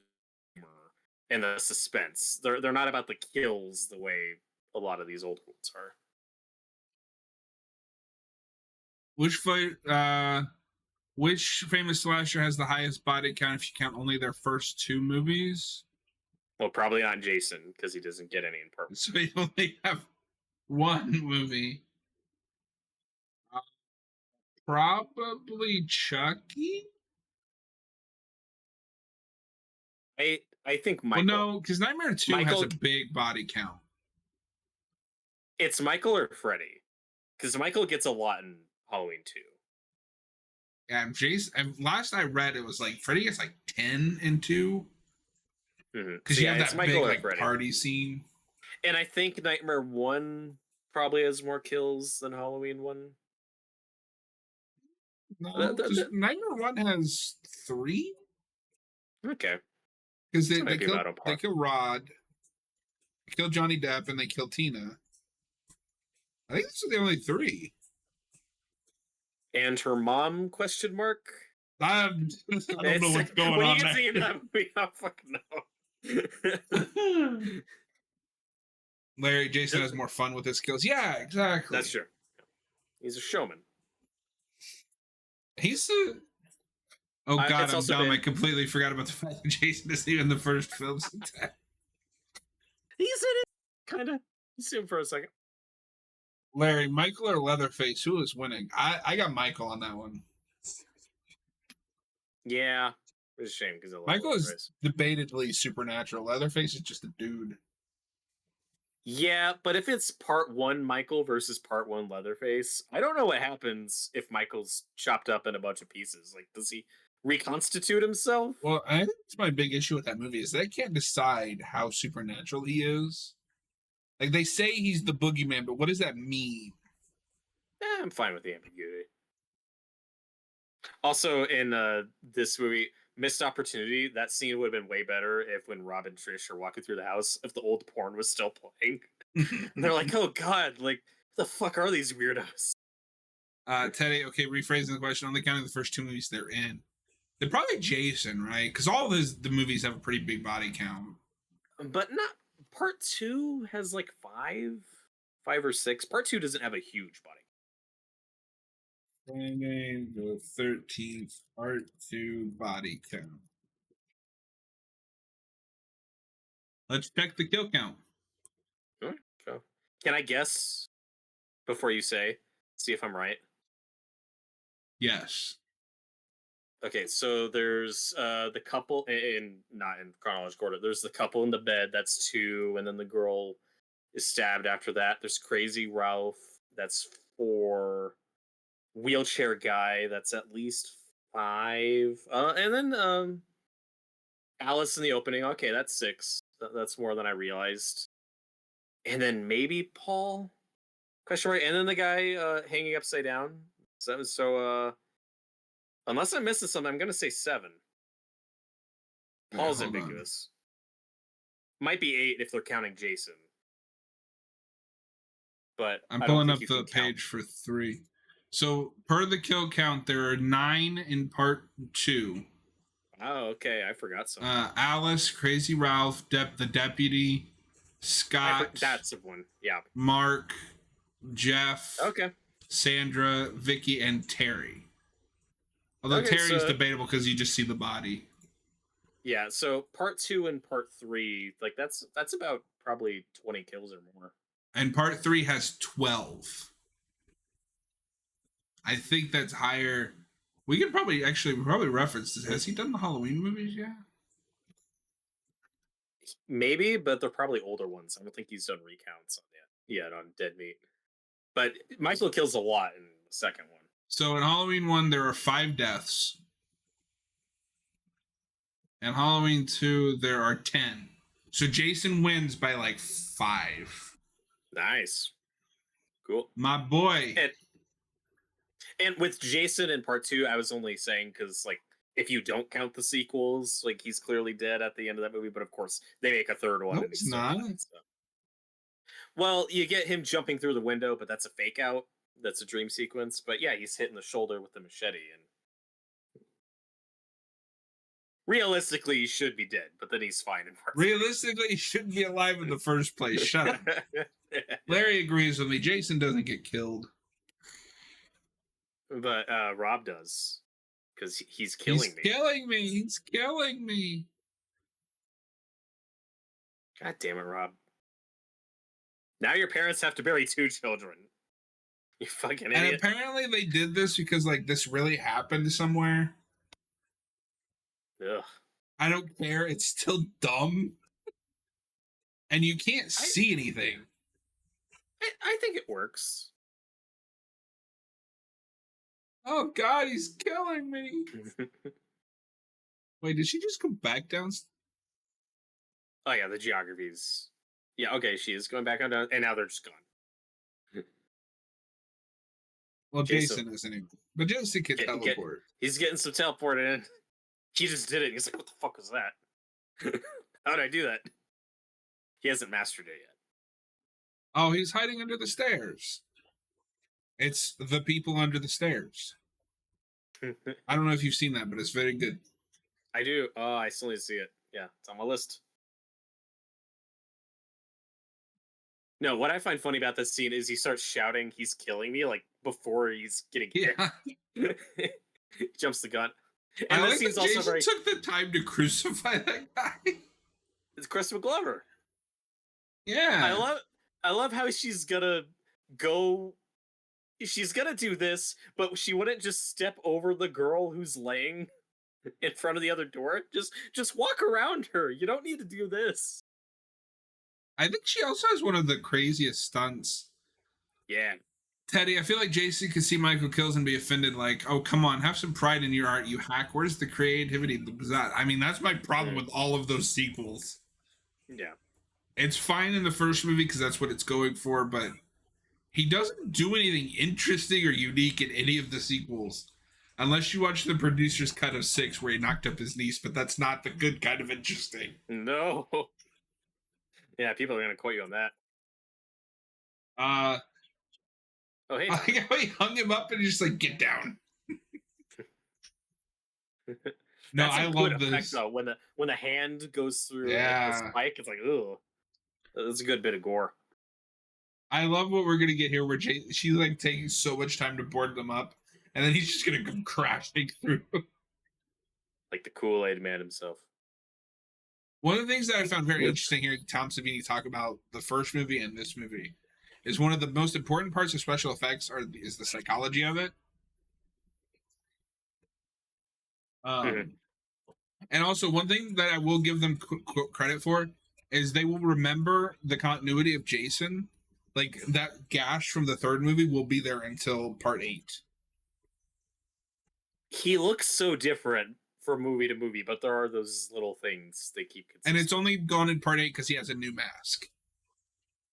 and the suspense. They're not about the kills the way a lot of these old ones are. Which famous slasher has the highest body count if you count only their first 2 movies? Well, probably not Jason because he doesn't get any in part 1. So they only have 1 movie. Probably Chucky. I think Michael. Well, no, because Nightmare 2 has a big body count. It's Michael or Freddy, because Michael gets a lot in Halloween 2. And Jason. And last I read, it was like Freddy gets like 10 in 2. Because you have that big like party scene. And I think Nightmare 1 probably has more kills than Halloween 1. No, Nightmare 1 has 3. Okay. Because they kill Rod, they kill Johnny Depp, and they kill Tina. I think those are the only 3. And her mom? Question mark. I don't know what's going on. When you get to that movie, I don't fucking know. Larry Jason has more fun with his skills. Yeah, exactly. That's true. He's a showman. He's a. Oh God, I'm dumb. I completely forgot about the fact that Jason isn't even the first film. He's in it, kind of. You see him for a second. Larry, Michael or Leatherface? Who is winning? I got Michael on that one. Yeah, it's a shame because Michael is debatedly supernatural. Leatherface is just a dude. Yeah, but if it's part 1 Michael versus part 1 Leatherface, I don't know what happens if Michael's chopped up in a bunch of pieces. Like, does he reconstitute himself? Well, I think that's my big issue with that movie is they can't decide how supernatural he is. Like, they say he's the boogeyman, but what does that mean? I'm fine with the ambiguity. Also, in this movie, missed opportunity. That scene would have been way better if when Rob and Trish are walking through the house, if the old porn was still playing. And they're like, oh God, like, what the fuck are these weirdos? Teddy, okay, rephrasing the question, only counting the first 2 movies they're in. They're probably Jason, right? Because all of the movies have a pretty big body count. But not, part 2 has like 5 or 6. Part 2 doesn't have a huge body. Friday the 13th, part 2 body count. Let's check the kill count. Okay. Can I guess before you say? See if I'm right. Yes. Okay, so there's the couple not in chronological order. There's the couple in the bed, that's 2, and then the girl is stabbed after that. There's Crazy Ralph, that's 4. Wheelchair guy, that's at least 5. And then Alice in the opening. Okay, that's 6. That's more than I realized. And then maybe Paul? Question mark. And then the guy hanging upside down. So unless I'm missing something, I'm gonna say 7. Paul's ambiguous. Might be 8 if they're counting Jason. But I'm pulling up the page for 3. So per the kill count, there are 9 in part 2. Oh, okay. I forgot some. Alice, Crazy Ralph, the deputy, Scott. That's one. Yeah. Mark, Jeff. Okay. Sandra, Vicky, and Terry. Although Terry is debatable because you just see the body. Yeah, so part 2 and part 3, like that's about probably 20 kills or more. And part 3 has 12. I think that's higher. We could probably reference this. Has he done the Halloween movies yet? Maybe, but they're probably older ones. I don't think he's done recounts on that yet on Dead Meat. But Michael kills a lot in the second one. So in Halloween 1, there are 5 deaths. In Halloween 2, there are 10. So Jason wins by like 5. Nice. Cool. My boy. And with Jason in part 2, I was only saying because, like, if you don't count the sequels, like, he's clearly dead at the end of that movie. But of course, they make a third one. No, and it's not. Well, you get him jumping through the window, but that's a fake out. That's a dream sequence. But yeah, he's hitting the shoulder with the machete. And realistically, he should be dead, but then he's fine in part 3. Realistically, he shouldn't be alive in the first place. Shut up. Larry agrees with me. Jason doesn't get killed. But Rob does. Because he's killing me. He's killing me. God damn it, Rob. Now your parents have to bury 2 children. You fucking idiot. And apparently they did this because, like, this really happened somewhere. Ugh. I don't care. It's still dumb. And you can't see anything. I think it works. Oh, God, he's killing me. Wait, did she just go back down? Oh, yeah, the geography's... Yeah, okay, she is going back on down, and now they're just gone. Well, Jason isn't able. But Jason can teleport. He's getting some teleport in. He just did it. He's like, what the fuck was that? How did I do that? He hasn't mastered it yet. Oh, he's hiding under the stairs. It's the people under the stairs. I don't know if you've seen that, but it's very good. I do. Oh, I still need to see it. Yeah, it's on my list. No, what I find funny about this scene is he starts shouting, he's killing me, like, before he's getting hit. Yeah. He jumps the gun. And this scene's also very... took the time to crucify that guy. It's Christopher Glover. Yeah. I love how she's gonna go... She's gonna do this, but she wouldn't just step over the girl who's laying in front of the other door. Just walk around her. You don't need to do this. I think she also has one of the craziest stunts. Yeah. Teddy, I feel like Jason could see Michael kills and be offended, like, oh, come on, have some pride in your art, you hack. Where's the creativity? I mean, that's my problem with all of those sequels. Yeah. It's fine in the first movie because that's what it's going for, but he doesn't do anything interesting or unique in any of the sequels. Unless you watch the producer's cut of 6 where he knocked up his niece, but that's not the good kind of interesting. No. Yeah, people are going to quote you on that. Oh, hey. I like how he hung him up and he's just like, get down. No, I love this. Though, when the hand goes through like, the spike, it's like, ooh. That's a good bit of gore. I love what we're going to get here where she's like taking so much time to board them up, and then he's just going to come crashing through. Like the Kool-Aid man himself. One of the things that I found very interesting hearing Tom Savini talk about the first movie and this movie is one of the most important parts of special effects is the psychology of it. And also, one thing that I will give them credit for is they will remember the continuity of Jason. Like, that gash from the third movie will be there until part 8. He looks so different from movie to movie, but there are those little things they keep consistent. And it's only gone in part 8 because he has a new mask.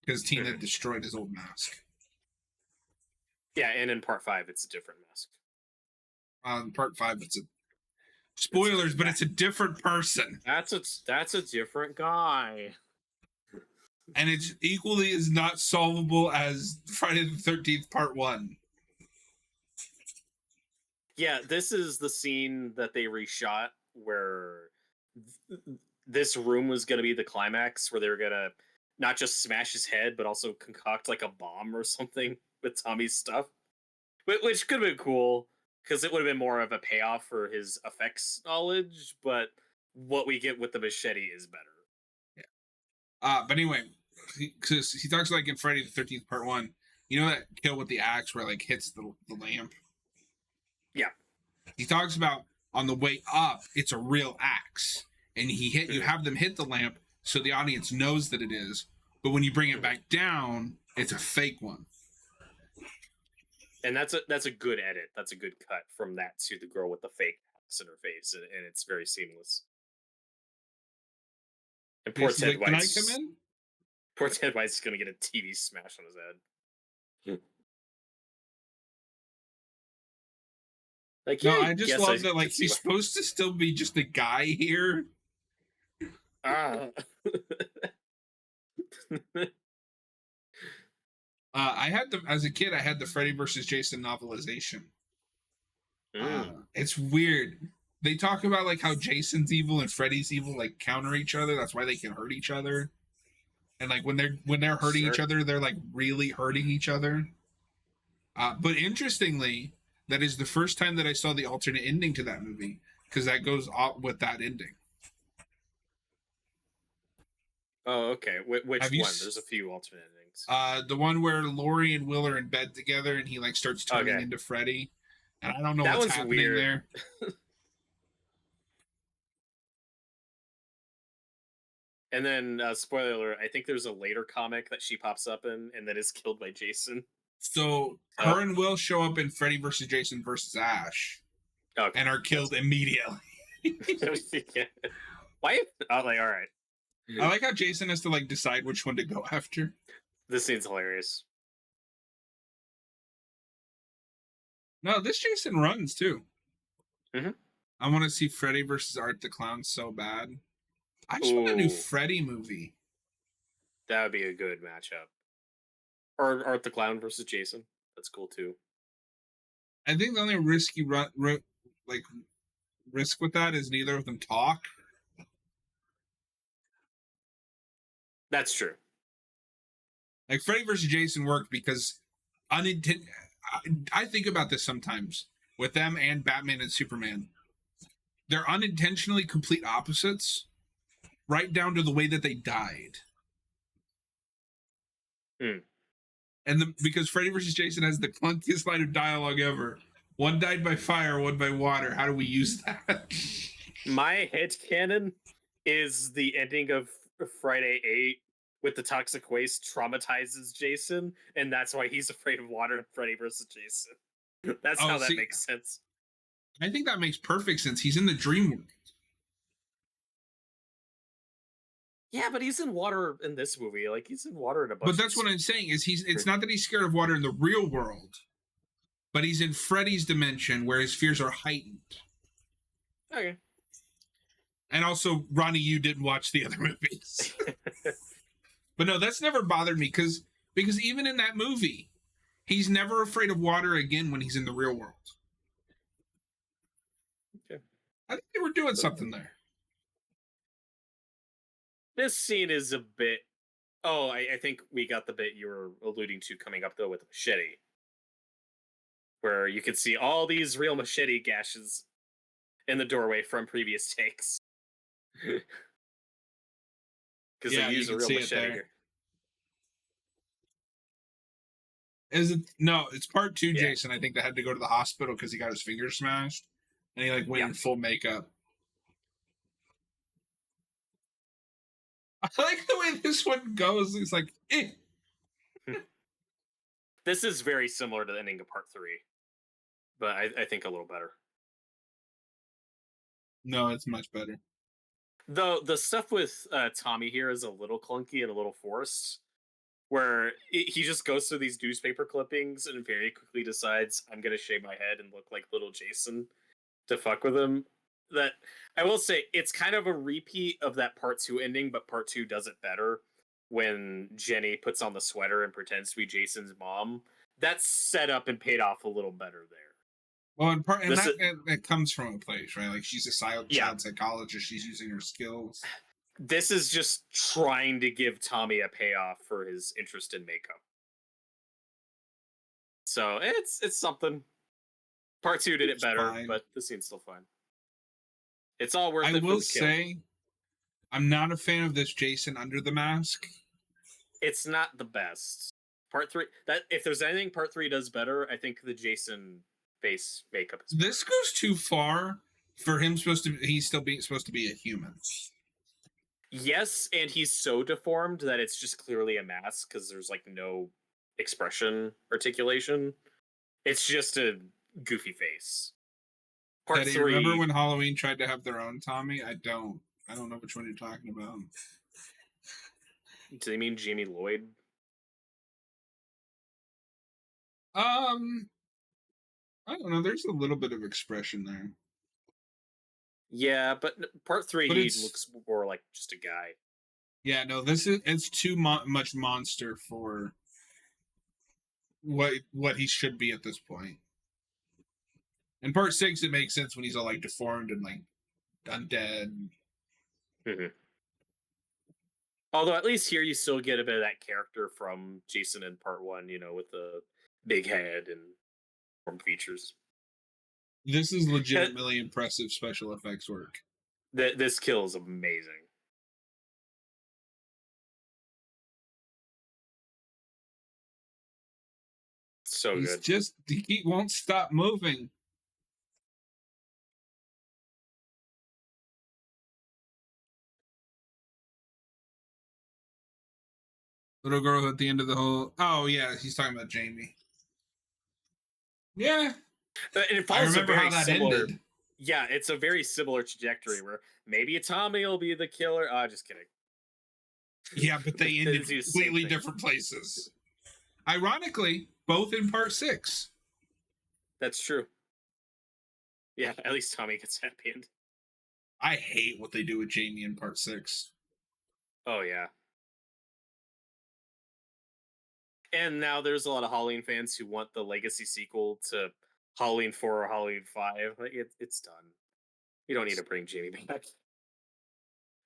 Because Tina destroyed his old mask. Yeah, and in part 5, it's a different mask. Part 5, it's a... Spoilers, but it's a different person. That's a different guy. And it's equally as not solvable as Friday the 13th Part 1. Yeah, this is the scene that they reshot where this room was going to be the climax, where they were going to not just smash his head, but also concoct like a bomb or something with Tommy's stuff. Which could have been cool, because it would have been more of a payoff for his effects knowledge, but what we get with the machete is better. But anyway, because he talks like in Friday the 13th Part 1, you know that kill with the axe where it like hits the lamp? Yeah. He talks about on the way up, it's a real axe. And you have them hit the lamp so the audience knows that it is. But when you bring it back down, it's a fake one. And that's a good edit. That's a good cut from that to the girl with the fake axe in her face, and it's very seamless. And poor He's Ted like, can I White's come in? poor Ted White's is gonna get a TV smash on his head. Like, No, yeah, I just love that. Like, he's supposed to still be just a guy here. I had as a kid, I had the Freddy versus Jason novelization. It's weird. They talk about like how Jason's evil and Freddy's evil like counter each other. That's why they can hurt each other. And like when they're hurting each other, they're like really hurting each other. But interestingly, that is the first time that I saw the alternate ending to that movie, because that goes off with that ending. Oh, okay. Which one? There's a few alternate endings. The one where Laurie and Will are in bed together, and he like starts turning into Freddy, and I don't know what's happening weird. There. And then, spoiler alert, I think there's a later comic that she pops up in, and that is killed by Jason. So her and Will show up in Freddy versus Jason versus Ash, and are killed immediately. Why? I was like, all right. I like how Jason has to like decide which one to go after. This scene's hilarious. No, this Jason runs too. Mm-hmm. I want to see Freddy versus Art the Clown so bad. I just want a new Freddy movie. That would be a good matchup. Or Art the Clown versus Jason. That's cool too. I think the only risky risk with that is neither of them talk. That's true. Like Freddy versus Jason worked because I think about this sometimes with them and Batman and Superman. They're unintentionally complete opposites, right down to the way that they died. And because Freddy versus Jason has the clunkiest line of dialogue ever. One died by fire, one by water. How do we use that? My headcanon is the ending of Friday 8 with the toxic waste traumatizes Jason, and that's why he's afraid of water in Freddy versus Jason. That's how that makes sense. I think that makes perfect sense. He's in the dream world. Yeah, but he's in water in this movie. Like, he's in water in a bunch. But that's what I'm saying is it's not that he's scared of water in the real world, but he's in Freddy's dimension where his fears are heightened. Okay. And also, Ronnie, you didn't watch the other movies. But no, that's never bothered me because even in that movie, he's never afraid of water again when he's in the real world. Okay. I think they were doing something there. This scene is a bit... Oh, I think we got the bit you were alluding to coming up, though, with the machete. Where you can see all these real machete gashes in the doorway from previous takes. Because they use a real machete here. Is it? No, it's part 2, Jason. I think that had to go to the hospital because he got his finger smashed. And he like went in full makeup. I like the way this one goes. It's like, eh. This is very similar to the ending of part 3. But I think a little better. No, it's much better. Though the stuff with Tommy here is a little clunky and a little forced. Where he just goes through these newspaper clippings and very quickly decides, I'm going to shave my head and look like little Jason to fuck with him. That, I will say, it's kind of a repeat of that part 2 ending, but part 2 does it better when Jenny puts on the sweater and pretends to be Jason's mom. That's set up and paid off a little better there. Well, that comes from a place, right? Like, she's a child psychologist. She's using her skills. This is just trying to give Tommy a payoff for his interest in makeup. So it's something. Part 2 did it better, but the scene's still fine. It's all worth I it for the will kill. say, I'm not a fan of this Jason under the mask. It's not the best. Part 3, that if there's anything Part 3 does better, I think the Jason face makeup is better. This goes too far for him. He's still supposed to be a human. Yes, and he's so deformed that it's just clearly a mask because there's like no expression articulation. It's just a goofy face. Part Teddy, 3. remember when Halloween tried to have their own Tommy? I don't know which one you're talking about. Do they mean Jamie Lloyd? I don't know. There's a little bit of expression there. Yeah, but Part 3 But he it's- looks more like just a guy. Yeah, no. It's too much monster for what he should be at this point. In Part 6, it makes sense when he's all like deformed and like undead. Although at least here you still get a bit of that character from Jason in Part 1, you know, with the big head and form features. This is legitimately impressive special effects work. This kill is amazing. So He's good. he won't stop moving. Little girl at the end of the whole. Oh yeah, he's talking about Jamie. Yeah, And it I follows a remember very how that similar. ended. Yeah, it's a very similar trajectory where maybe Tommy will be the killer. Just kidding. Yeah, but they ended do the same completely thing. different places. Ironically, both in Part 6. That's true. Yeah, at least Tommy gets happy end. I hate what they do with Jamie in Part 6. Oh yeah. And now there's a lot of Halloween fans who want the legacy sequel to Halloween 4 or Halloween 5. Like, it's done. You don't need to bring Jamie back.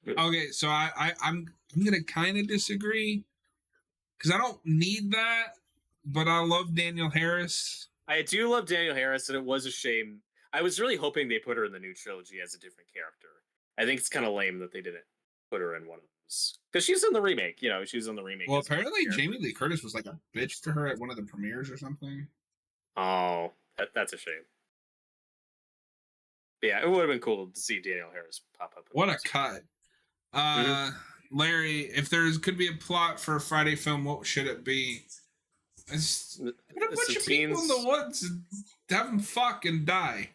Okay, so I'm gonna kind of disagree because I don't need that, but I love Daniel Harris. I do love Daniel Harris, and it was a shame. I was really hoping they put her in the new trilogy as a different character. I think it's kind of lame that they didn't put her in one of those. Because she's in the remake, you know, she's in the remake. Well, as a different apparently character. Jamie Lee Curtis was like a bitch to her at one of the premieres or something. Oh, that's a shame. Yeah, it would have been cool to see Daniel Harris pop up. What a cut. Larry, if could be a plot for a Friday film, what should it be? Put a bunch of people in the woods and have them fuck and die.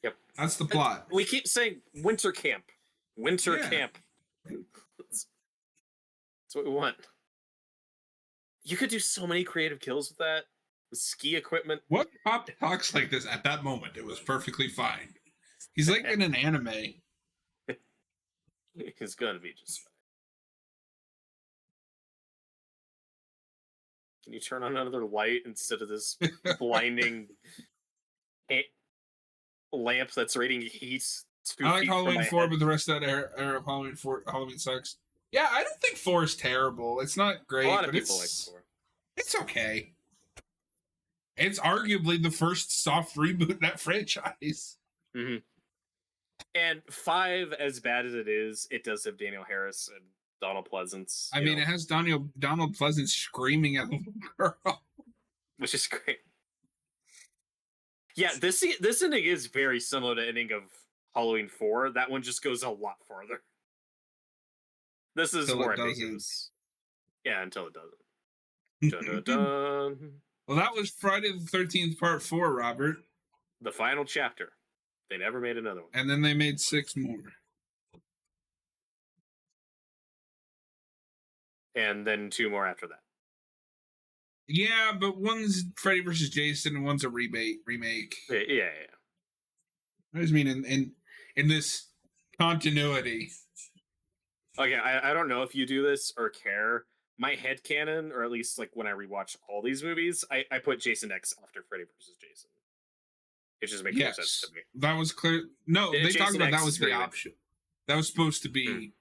Yep. That's the plot. We keep saying winter camp. Winter Yeah. camp. That's what we want. You could do so many creative kills with that. With ski equipment. What cop talks like this at that moment? It was perfectly fine. He's like in an anime. It's gonna be just fine. Can you turn on another light instead of this blinding lamp that's radiating heat? I like Halloween 4, but the rest of that era of Halloween sucks. Yeah, I don't think 4 is terrible. It's not great, A lot of but people like 4. It's okay. It's arguably the first soft reboot in that franchise. Mm-hmm. And 5, as bad as it is, it does have Daniel Harris and Donald Pleasance. I mean, it has Donald Pleasance screaming at a little girl, which is great. Yeah, this ending is very similar to the ending of Halloween 4. That one just goes a lot farther. This is more ambiguous. Yeah, until it doesn't. Dun, dun, dun. Well, that was Friday the 13th, Part 4, Robert. The final chapter. They never made another one. And then they made 6 more. And then 2 more after that. Yeah, but one's Freddy vs. Jason and one's a remake. Yeah. I just mean in this continuity. Okay, I don't know if you do this or care. My headcanon, or at least like when I rewatch all these movies, I put Jason X after Freddy vs. Jason. It just makes more sense to me. That was clear. No, they talked about that was the option. That was supposed to be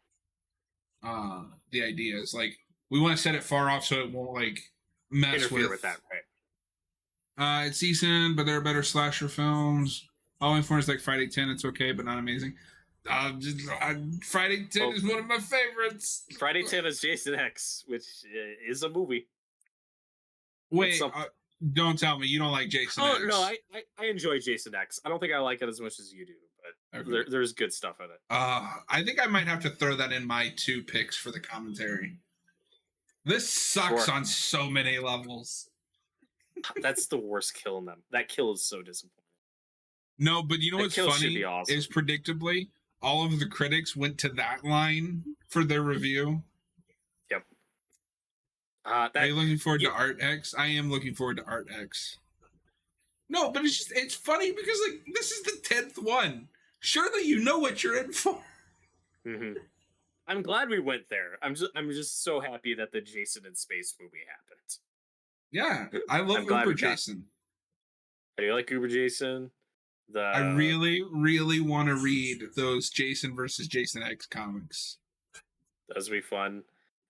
the idea. It's like we want to set it far off so it won't like mess with that, right? It's decent, but there are better slasher films. Halloween 4 is like Friday 10. It's okay, but not amazing. Friday 10 is one of my favorites. Friday 10 is Jason X, which is a movie. Wait, don't tell me you don't like Jason X. No, I enjoy Jason X. I don't think I like it as much as you do, but Okay. there's good stuff in it. I think I might have to throw that in my 2 picks for the commentary. This sucks on so many levels. That's the worst kill in them. That kill is so disappointing. No, but you know what's funny awesome. is predictably all of the critics went to that line for their review. Yep. Are you looking forward to Art X? I am looking forward to Art X. No, but it's funny because like this is the 10th one. Surely you know what you're in for. Mm-hmm. I'm glad we went there. I'm just so happy that the Jason in Space movie happened. Yeah, I love Uber Jason. Do you like Uber Jason? I really, really want to read those Jason versus Jason X comics. Those would be fun.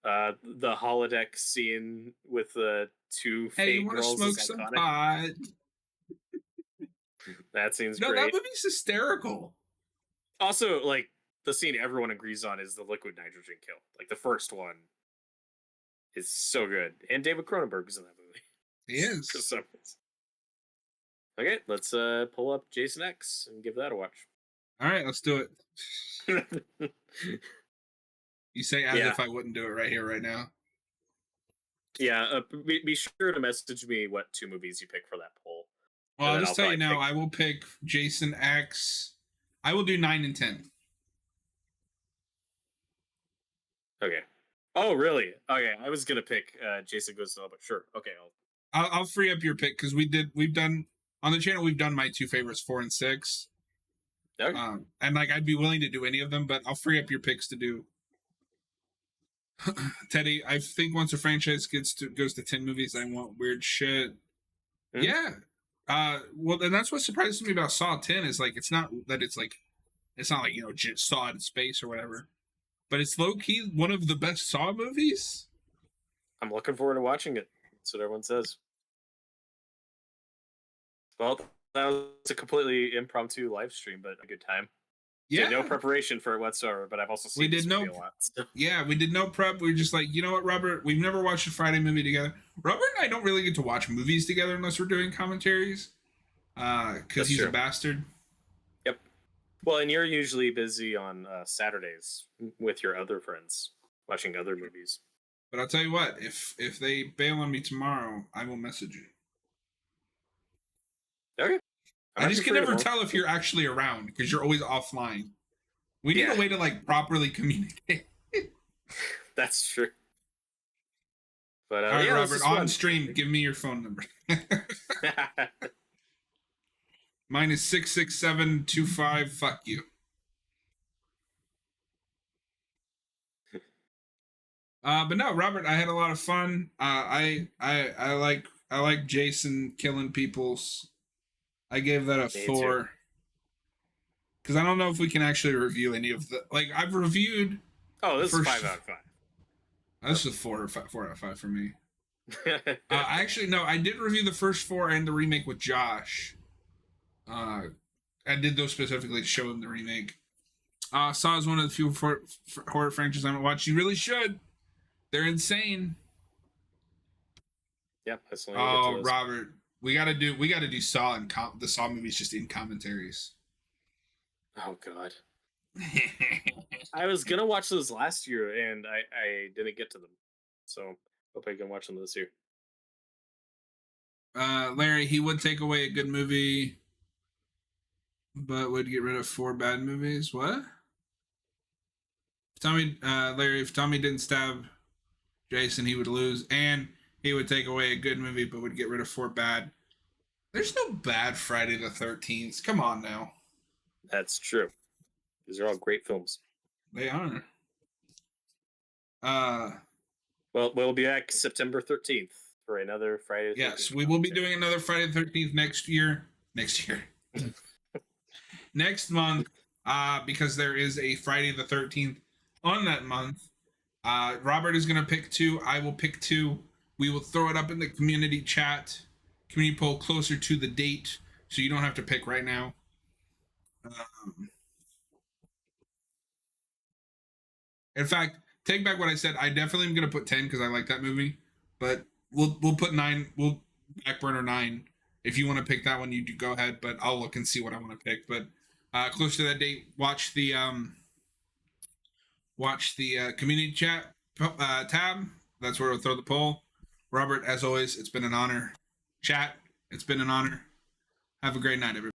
The holodeck scene with the 2 fake girls. Hey, you want to smoke some pot? That scene's great. No, that movie's hysterical. Also, like, the scene everyone agrees on is the liquid nitrogen kill. Like, the first one is so good. And David Cronenberg is in that movie. He is. For some reason. Okay, let's pull up Jason X and give that a watch. All right, let's do it. You say as if I wouldn't do it right here, right now. Yeah, be sure to message me what 2 movies you pick for that poll. Well, I'll just tell you now, I will pick Jason X. I will do 9 and 10. Okay. Oh, really? Okay, I was gonna pick Jason Goes to Hell, but sure. Okay, I'll free up your pick because we've done on the channel. We've done my 2 favorites, 4 and 6. Okay. And like I'd be willing to do any of them, but I'll free up your picks to do. Teddy, I think once a franchise goes to 10 movies, I want weird shit. Mm-hmm. Yeah. Well, and that's what surprises me about Saw 10 is like it's not like just Saw in space or whatever, but it's low key one of the best Saw movies. I'm looking forward to watching it. That's what everyone says. Well, that was a completely impromptu live stream, but a good time. Yeah, no preparation for it whatsoever, but I've also seen this movie a lot. So. Yeah, we did no prep. We were just like, you know what, Robert? We've never watched a Friday movie together. Robert and I don't really get to watch movies together unless we're doing commentaries, because he's a bastard. Yep. Well, and you're usually busy on Saturdays with your other friends watching other movies. But I'll tell you what, if they bail on me tomorrow, I will message you. Okay. I just can never tell if you're actually around because you're always offline. We need a way to like properly communicate. That's true. But all right, Robert, on stream, give me your phone number. Mine is 66725. Fuck you. But no, Robert, I had a lot of fun. I like Jason killing people's. I gave that a 4 because I don't know if we can actually review any of the I've reviewed. Oh, this is 5 out of 5. This is a 4 out of 5 for me. Actually, no, I did review the first 4 and the remake with Josh. I did those specifically to show him the remake. Saw is one of the few horror franchises I haven't watched. You really should. They're insane. Yep. That's Robert. We gotta do Saw and the Saw movies just in commentaries. Oh God. I was gonna watch those last year and I didn't get to them, so hope I can watch them this year. Larry, he would take away a good movie, but would get rid of 4 bad movies. What? Larry, if Tommy didn't stab Jason, he would lose, and he would take away a good movie, but would get rid of 4 bad. There's no bad Friday the 13th. Come on now. That's true. These are all great films. They are. Well, we'll be back September 13th for another Friday the 13th. Yes, we will be doing another Friday the 13th next year. Next month, because there is a Friday the 13th on that month. Robert is going to pick 2. I will pick 2. We will throw it up in the community chat, community poll closer to the date, so you don't have to pick right now. In fact, take back what I said. I definitely am gonna put 10 because I like that movie, but we'll put 9. We'll back burner 9. If you want to pick that one, you do go ahead. But I'll look and see what I want to pick. But close to that date, watch the community chat tab. That's where we'll throw the poll. Robert, as always, it's been an honor. Chat, it's been an honor. Have a great night, everybody.